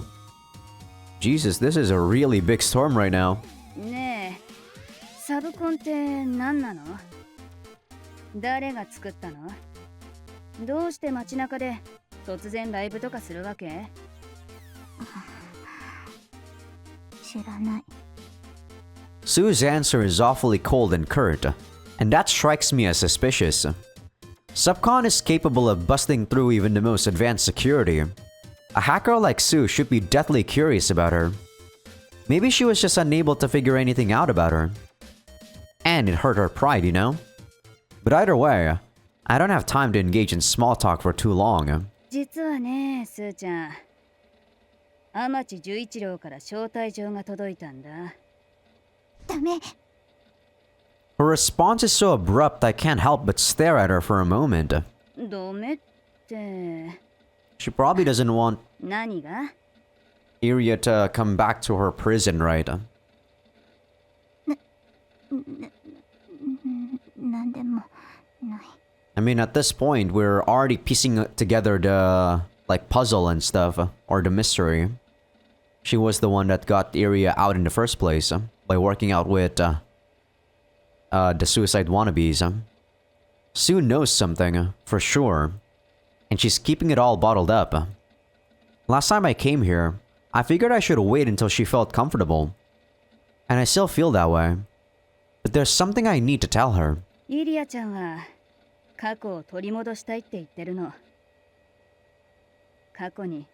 Speaker 1: Jesus, this is a really big storm right now.
Speaker 3: ねえ、サブコンって何なの？誰が作ったの？どうして街中で突然ライブとかするわけ？
Speaker 4: 知らない。
Speaker 1: Sue's answer is awfully cold and curt, and that strikes me as suspicious. Subcon is capable of busting through even the most advanced security. A hacker like Sue should be deathly curious about her. Maybe she was just unable to figure anything out about her. And it hurt her pride, you know? But either way, I don't have time to engage in small talk for too long.
Speaker 3: 実はね、スーちゃん。天地十一郎から招待状が届いたんだ。
Speaker 4: ダメ。
Speaker 1: Her response is so abrupt I can't help but stare at her for a moment.
Speaker 3: ダメって。
Speaker 1: She probably doesn't want
Speaker 3: 何が？
Speaker 1: Iria to come back to her prison, right?
Speaker 4: なんでもない。
Speaker 1: I mean, at this point, we're already piecing together the, like, puzzle and stuff, or the mystery. She was the one that got the area out in the first place by working out with the suicide wannabes. Sue knows something, for sure, and she's keeping it all bottled up. Last time I came here, I figured I should wait until she felt comfortable. And I still feel that way. But there's something I need to tell her.
Speaker 3: イリアちゃんは過去を取り戻したいって言ってるの。過去に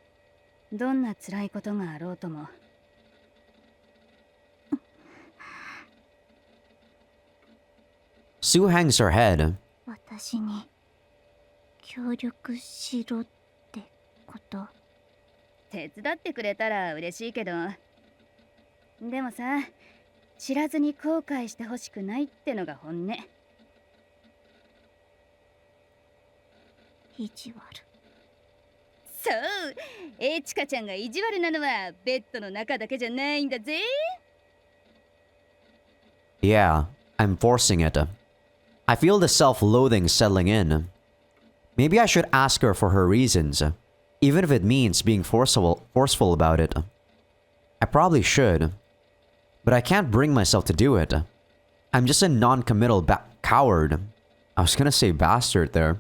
Speaker 3: どんな辛いことがあろうとも。
Speaker 1: Sue hangs her head.
Speaker 4: 私に協力しろってこと？
Speaker 3: 手伝ってくれたら嬉しいけど。でもさ、知らずに後悔してほしくないってのが本音。
Speaker 4: 意地悪。
Speaker 3: そう、エチカちゃんが意地悪なのはベッドの中だけじゃないんだぜ。
Speaker 1: Yeah, I'm forcing it. I feel the self-loathing settling in. Maybe I should ask her for her reasons, even if it means being forceful about it. I probably should, but I can't bring myself to do it. I'm just a non-committal coward. I was gonna say bastard there.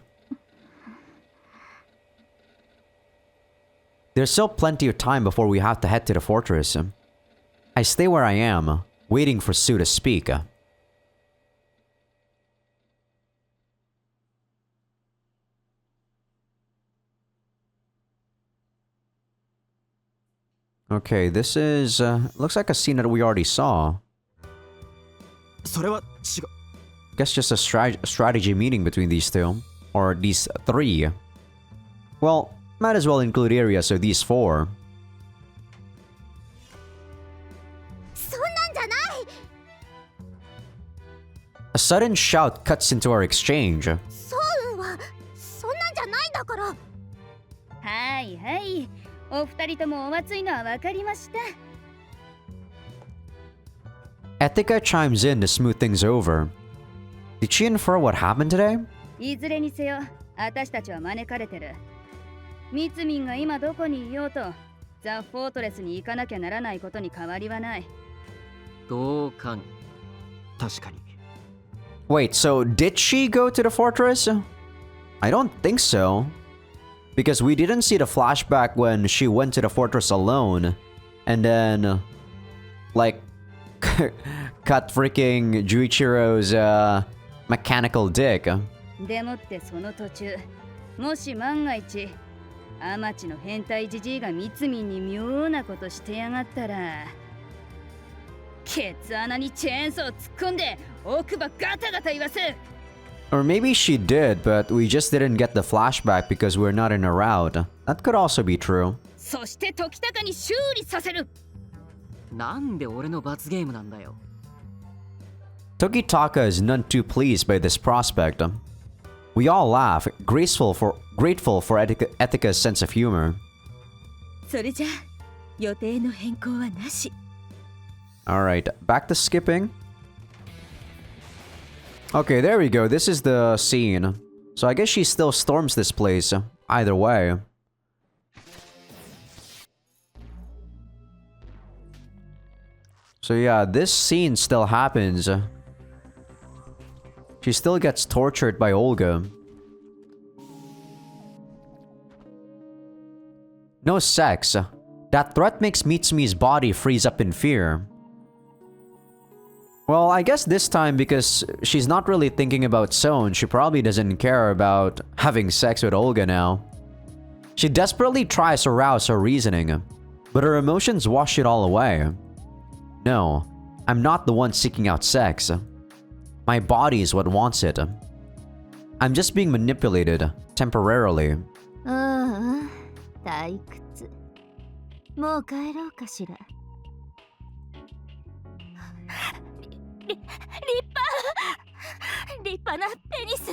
Speaker 1: There's still plenty of time before we have to head to the fortress. I stay where I am, waiting for Sue to speak. Okay, this is, looks like a scene that we already saw.
Speaker 2: それは違う。
Speaker 1: Guess just a strategy meeting between these two. Or these three. Well, might as well include areas of these four.
Speaker 4: そんなんじゃない。
Speaker 1: A sudden shout cuts into our exchange.
Speaker 4: ソウンはそんなんじゃないんだから。
Speaker 3: はいはい、お二人ともお熱いのは分かりました。
Speaker 1: Etika chimes in to smooth things over. Did she infer what happened today?
Speaker 3: いずれにせよ、私たちは招かれてる。ミツミンが今どこにいようと、ザ・フォートレスに行かなきゃならないことに変わりはない。
Speaker 2: どうかに。確かに。
Speaker 1: Wait, so did she go to the fortress? I don't think so. Because we didn't see the flashback when she went to the fortress alone. And then, like, cut freaking Juichiro's, mechanical dick.
Speaker 3: でもってその途中、もし万が一、アマチの変態じじいがミツミンに妙なことしてやがったら、ケツ穴にチェーンソー突っ込んで奥歯ガタガタ言わす。
Speaker 1: Or maybe she did, but we just didn't get the flashback because we're not in a route. That could also be true.
Speaker 3: そして時高に修理させる。
Speaker 2: なんで俺の罰ゲームなんだよ。
Speaker 1: Tokitaka is none too pleased by this prospect. We all laugh, grateful for Etika's sense of humor.
Speaker 3: それじゃ予定の変更はなし。
Speaker 1: Alright, back to skipping. Okay, there we go. This is the scene. So I guess she still storms this place. Either way. So yeah, this scene still happens. She still gets tortured by Olga. No sex. That threat makes Mitsumi's body freeze up in fear. Well, I guess this time because she's not really thinking about Son, she probably doesn't care about having sex with Olga now. She desperately tries to rouse her reasoning, but her emotions wash it all away. No, I'm not the one seeking out sex. My body is what wants it. I'm just being manipulated, temporarily.
Speaker 4: ああ、退屈。もう帰ろうかしら。立派なペニス。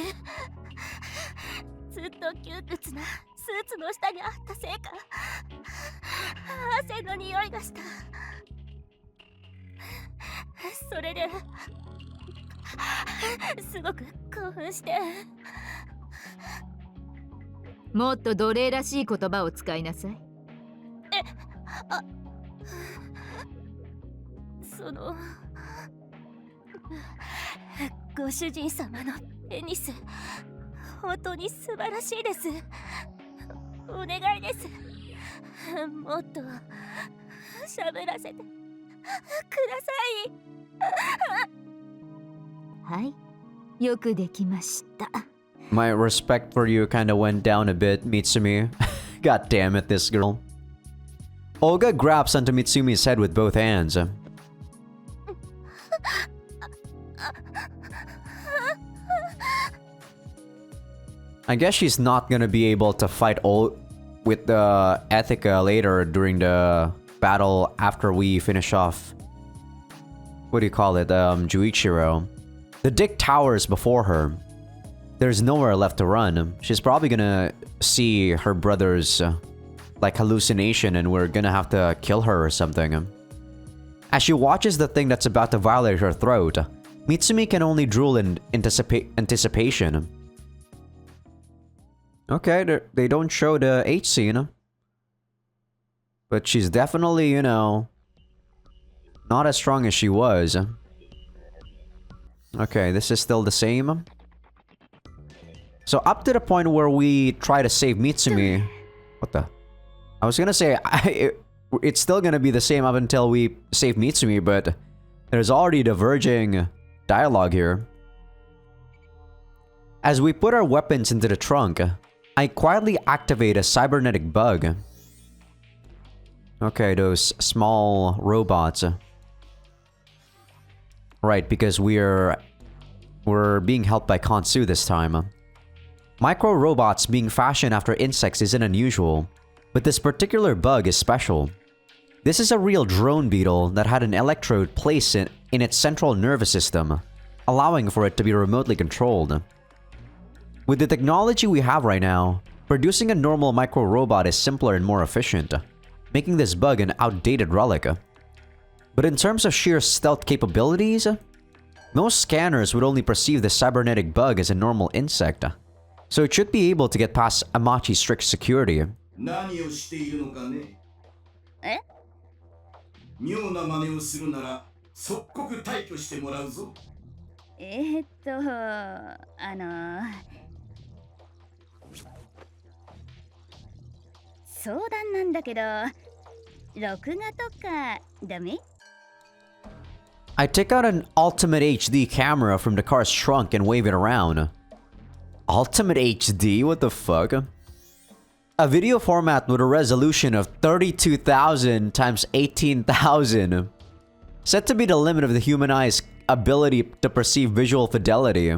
Speaker 4: ずっと窮屈なスーツの下にあったせいか、汗の匂いがした。それですごく興奮して。もっと奴隷らしい言葉を使いなさい。
Speaker 6: そのご主人様のペニス本当に素晴らしいです。お願いです。もっと喋らせてください。はい、よくできました。
Speaker 1: My respect for you kinda went down a bit, Mitsumi. God damn it, this girl. Olga grabs onto Mitsumi's head with both hands. I guess she's not gonna be able to fight with Ethica later during the battle after we finish off. What do you call it? Juichiro. The dick towers before her. There's nowhere left to run. She's probably gonna see her brother's like hallucination and we're gonna have to kill her or something. As she watches the thing that's about to violate her throat, Mitsumi can only drool in anticipation. Okay, they don't show the H scene. But she's definitely, you know, not as strong as she was. Okay, this is still the same. So up to the point where we try to save Mitsumi. What the? I was gonna say, it's still gonna be the same up until we save Mitsumi, but there's already diverging dialogue here. As we put our weapons into the trunk, I quietly activate a cybernetic bug. Okay, those small robots. Right, because we're being helped by Kansu this time. Micro robots being fashioned after insects isn't unusual, but this particular bug is special. This is a real drone beetle that had an electrode placed in its central nervous system, allowing for it to be remotely controlled. With the technology we have right now, producing a normal micro robot is simpler and more efficient, making this bug an outdated relic. But in terms of sheer stealth capabilities, most scanners would only perceive the cybernetic bug as a normal insect, so it should be able to get past Amachi's strict security.
Speaker 7: 何をしているのかね。
Speaker 3: え？
Speaker 7: 妙な真似をするなら即刻退去してもらうぞ。
Speaker 3: 相談なんだけど、録画とかダメ？
Speaker 1: I take out an Ultimate HD camera from the car's trunk and wave it around. Ultimate HD? What the fuck? A video format with a resolution of 32,000 times 18,000. Said to be the limit of the human eye's ability to perceive visual fidelity.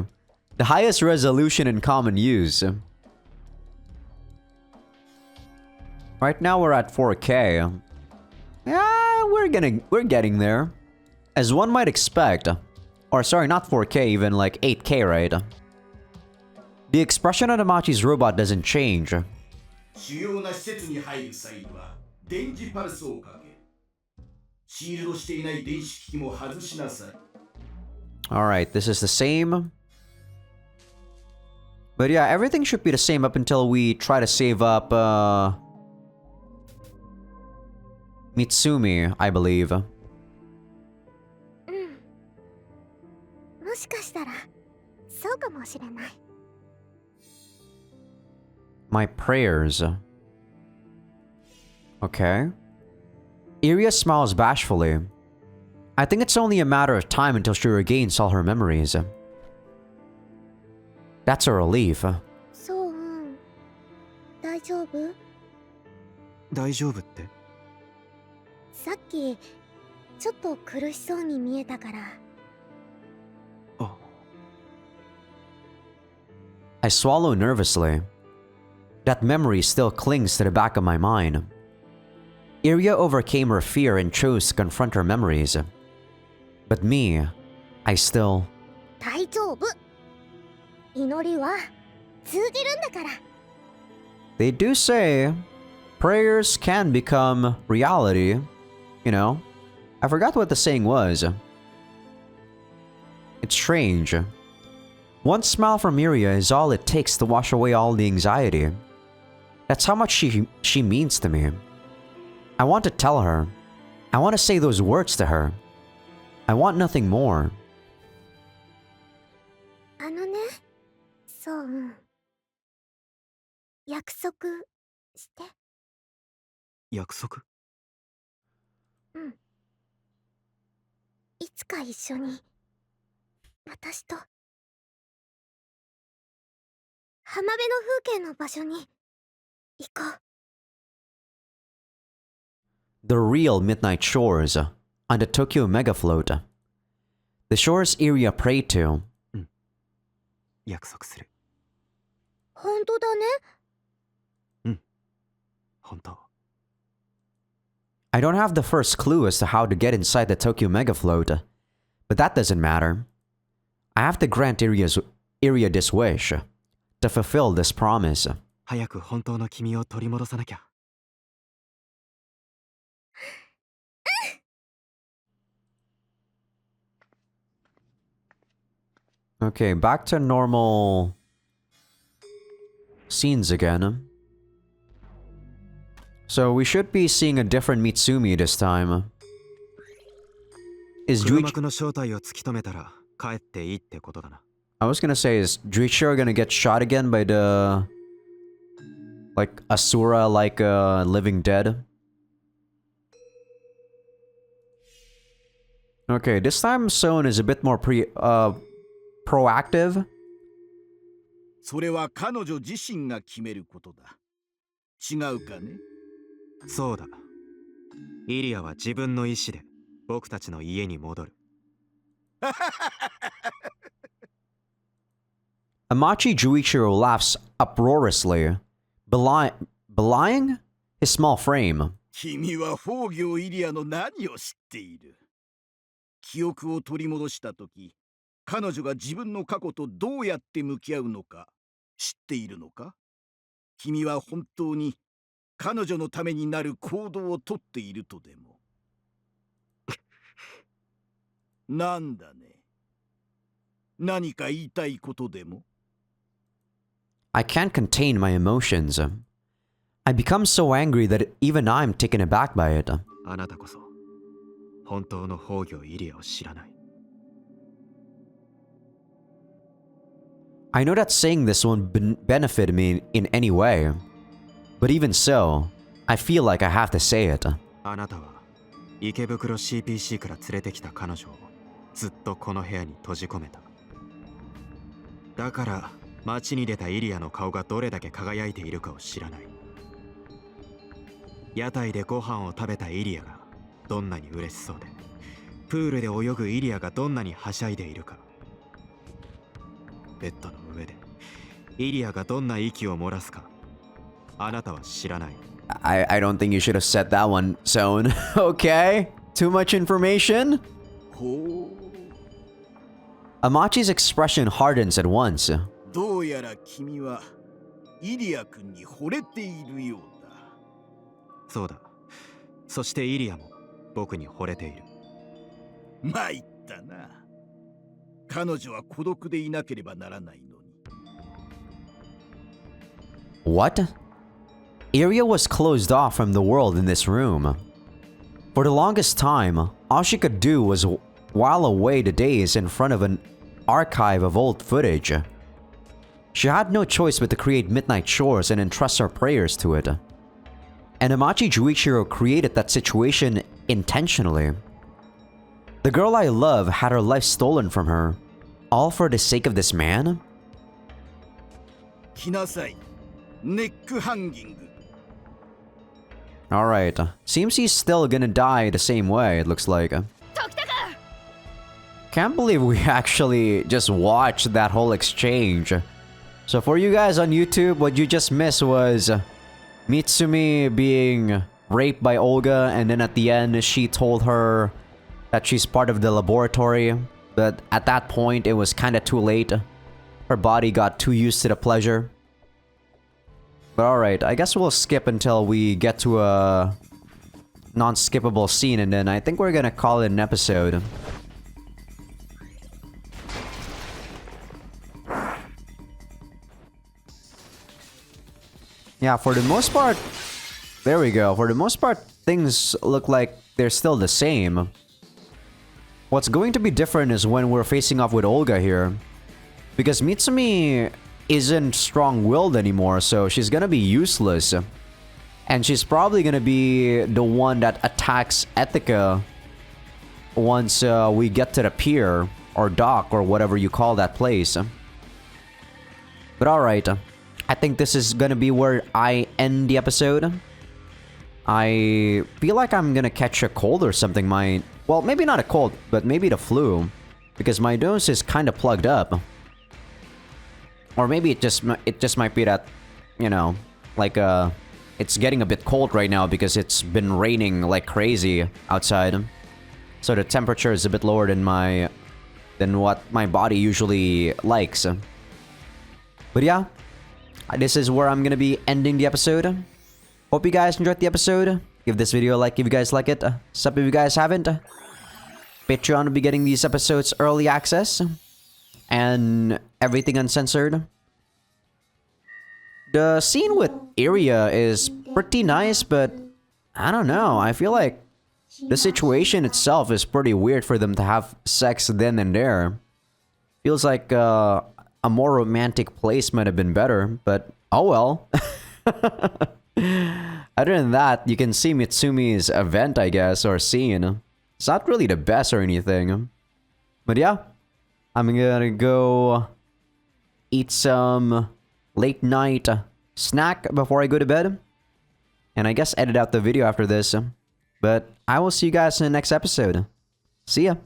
Speaker 1: The highest resolution in common use. Right now we're at 4K. Yeah, we're getting there. As one might expect. Or sorry, not 4K, even like 8K, right? The expression on Amachi's robot doesn't change.
Speaker 7: 主要な施設に入る際には電磁パルスをかけ。シールドしていない電子機器も外しなさい。
Speaker 1: Alright, this is the same. But yeah, everything should be the same up until we try to save up, Mitsumi, I believe.
Speaker 4: もしかしたらそうかもしれない。
Speaker 1: My prayers. Okay. Iria smiles bashfully. I think it's only a matter of time until she regains all her memories. That's a relief.
Speaker 4: そう、大丈夫？
Speaker 2: 大丈夫って？
Speaker 4: さっきちょっと苦しそうに見えたから。
Speaker 2: あ。
Speaker 1: I swallow nervously. That memory still clings to the back of my mind. Iria overcame her fear and chose to confront her memories. But me, I still...
Speaker 4: 大丈夫。祈りは通じるんだから。
Speaker 1: They do say prayers can become reality. You know, I forgot what the saying was. It's strange. One smile from Iria is all it takes to wash away all the anxiety. That's how much she means to me. I want to tell her. I want to say those words to her. I want nothing more.
Speaker 4: あのね、そう、約束して。
Speaker 2: 約束？
Speaker 4: うん。いつか一緒に、私と、浜辺の風景の場所に、行こう。
Speaker 1: The real midnight shores on the Tokyo Megafloat. The shores Iria prayed to.
Speaker 2: 約束する。
Speaker 4: 本当だね。
Speaker 2: 本当。
Speaker 1: I don't have the first clue as to how to get inside the Tokyo Megafloat, but that doesn't matter. I have to grant Iria this wish, to fulfill this promise.
Speaker 2: 早く本当の君を取り戻さなきゃ。
Speaker 1: Okay, back to normal scenes again. So we should be seeing a different Mitsumi this time. Is
Speaker 2: 黒
Speaker 1: Juichi...
Speaker 2: 幕の正体を突き止めたら帰っていいってことだな。
Speaker 1: I was gonna say, is Juichiro gonna get shot again by the... like, Asura, like, living dead? Okay, this time Son is a bit more proactive.
Speaker 7: それは彼女自身が決めることだ。違うかね？
Speaker 2: そうだ。イリアは自分の意志で僕たちの家に戻る。
Speaker 1: Amachi Juichiro laughs uproariously, belying his small frame.
Speaker 7: 君は崩御イリアの何を知っている？記憶を取り戻したとき、彼女が自分の過去とどうやって向き合うのか知っているのか？君は本当に彼女のためになる行動をとっているとでも？なんだね。何か言いたいことでも？
Speaker 1: I can't contain my emotions. I become so angry that even I'm taken aback by it.
Speaker 2: あなたこそ本当の崩御イリアを知らない。
Speaker 1: I know that saying this won't benefit me in any way, but even so, I feel like I have to say it.
Speaker 2: あなたは池袋 CPC から連れてきた彼女をずっとこの部屋に閉じ込めた。だから街に出たイリアの顔がどれだけ輝いているかを知らない。屋台でご飯を食べたイリアがどんなに嬉しそうで、プールで泳ぐイリアがどんなにはしゃいでいるか。ベッドの上でイリアがどんな息を漏らすか、あなたは知らない。
Speaker 1: I don't think you should have said that one, Son. Okay? Too much information?
Speaker 7: ほう。
Speaker 1: Amachi's expression hardens at once.
Speaker 7: どうやら君はイリア君に惚れているようだ。
Speaker 2: そうだ。そしてイリアも僕に惚れている。
Speaker 7: 参ったな。彼女は孤独でいなければならないのに。
Speaker 1: What? Iria was closed off from the world in this room. For the longest time, all she could do was while away the days in front of an archive of old footage. She had no choice but to create Midnight Shores and entrust her prayers to it. And Amachi Juichiro created that situation intentionally. The girl I love had her life stolen from her, all for the sake of this man?
Speaker 7: 来なさい。ネックハンギング。
Speaker 1: Alright, seems he's still gonna die the same way, it looks like. Can't believe we actually just watched that whole exchange. So for you guys on YouTube, what you just missed was Mitsumi being raped by Olga, and then at the end she told her that she's part of the laboratory, but at that point it was kinda too late. Her body got too used to the pleasure. But alright, I guess we'll skip until we get to a non-skippable scene, and then I think we're gonna call it an episode. Yeah, for the most part... There we go. For the most part, things look like they're still the same. what's going to be different is when we're facing off with Olga here. Because Mitsumi isn't strong-willed anymore, so she's gonna be useless. And she's probably gonna be the one that attacks Ethica once we get to the pier, or dock, or whatever you call that place. But alright, I think this is gonna be where I end the episode. I feel like I'm gonna catch a cold or something. Well, maybe not a cold, but maybe the flu. Because my nose is kind of plugged up. Or maybe it just might be that, you know, like it's getting a bit cold right now because it's been raining like crazy outside. So the temperature is a bit lower than what my body usually likes. But yeah, this is where I'm gonna be ending the episode. Hope you guys enjoyed the episode. Give this video a like if you guys like it. Sub if you guys haven't. Patreon will be getting these episodes early access. And everything uncensored. The scene with Iria is pretty nice, but I don't know. I feel like the situation itself is pretty weird for them to have sex then and there. Feels like a more romantic place might have been better, but oh well. Other than that, you can see Mitsumi's event, I guess, or scene. It's not really the best or anything. But yeah, I'm gonna go eat some late night snack before I go to bed. And I guess edit out the video after this. But I will see you guys in the next episode. See ya.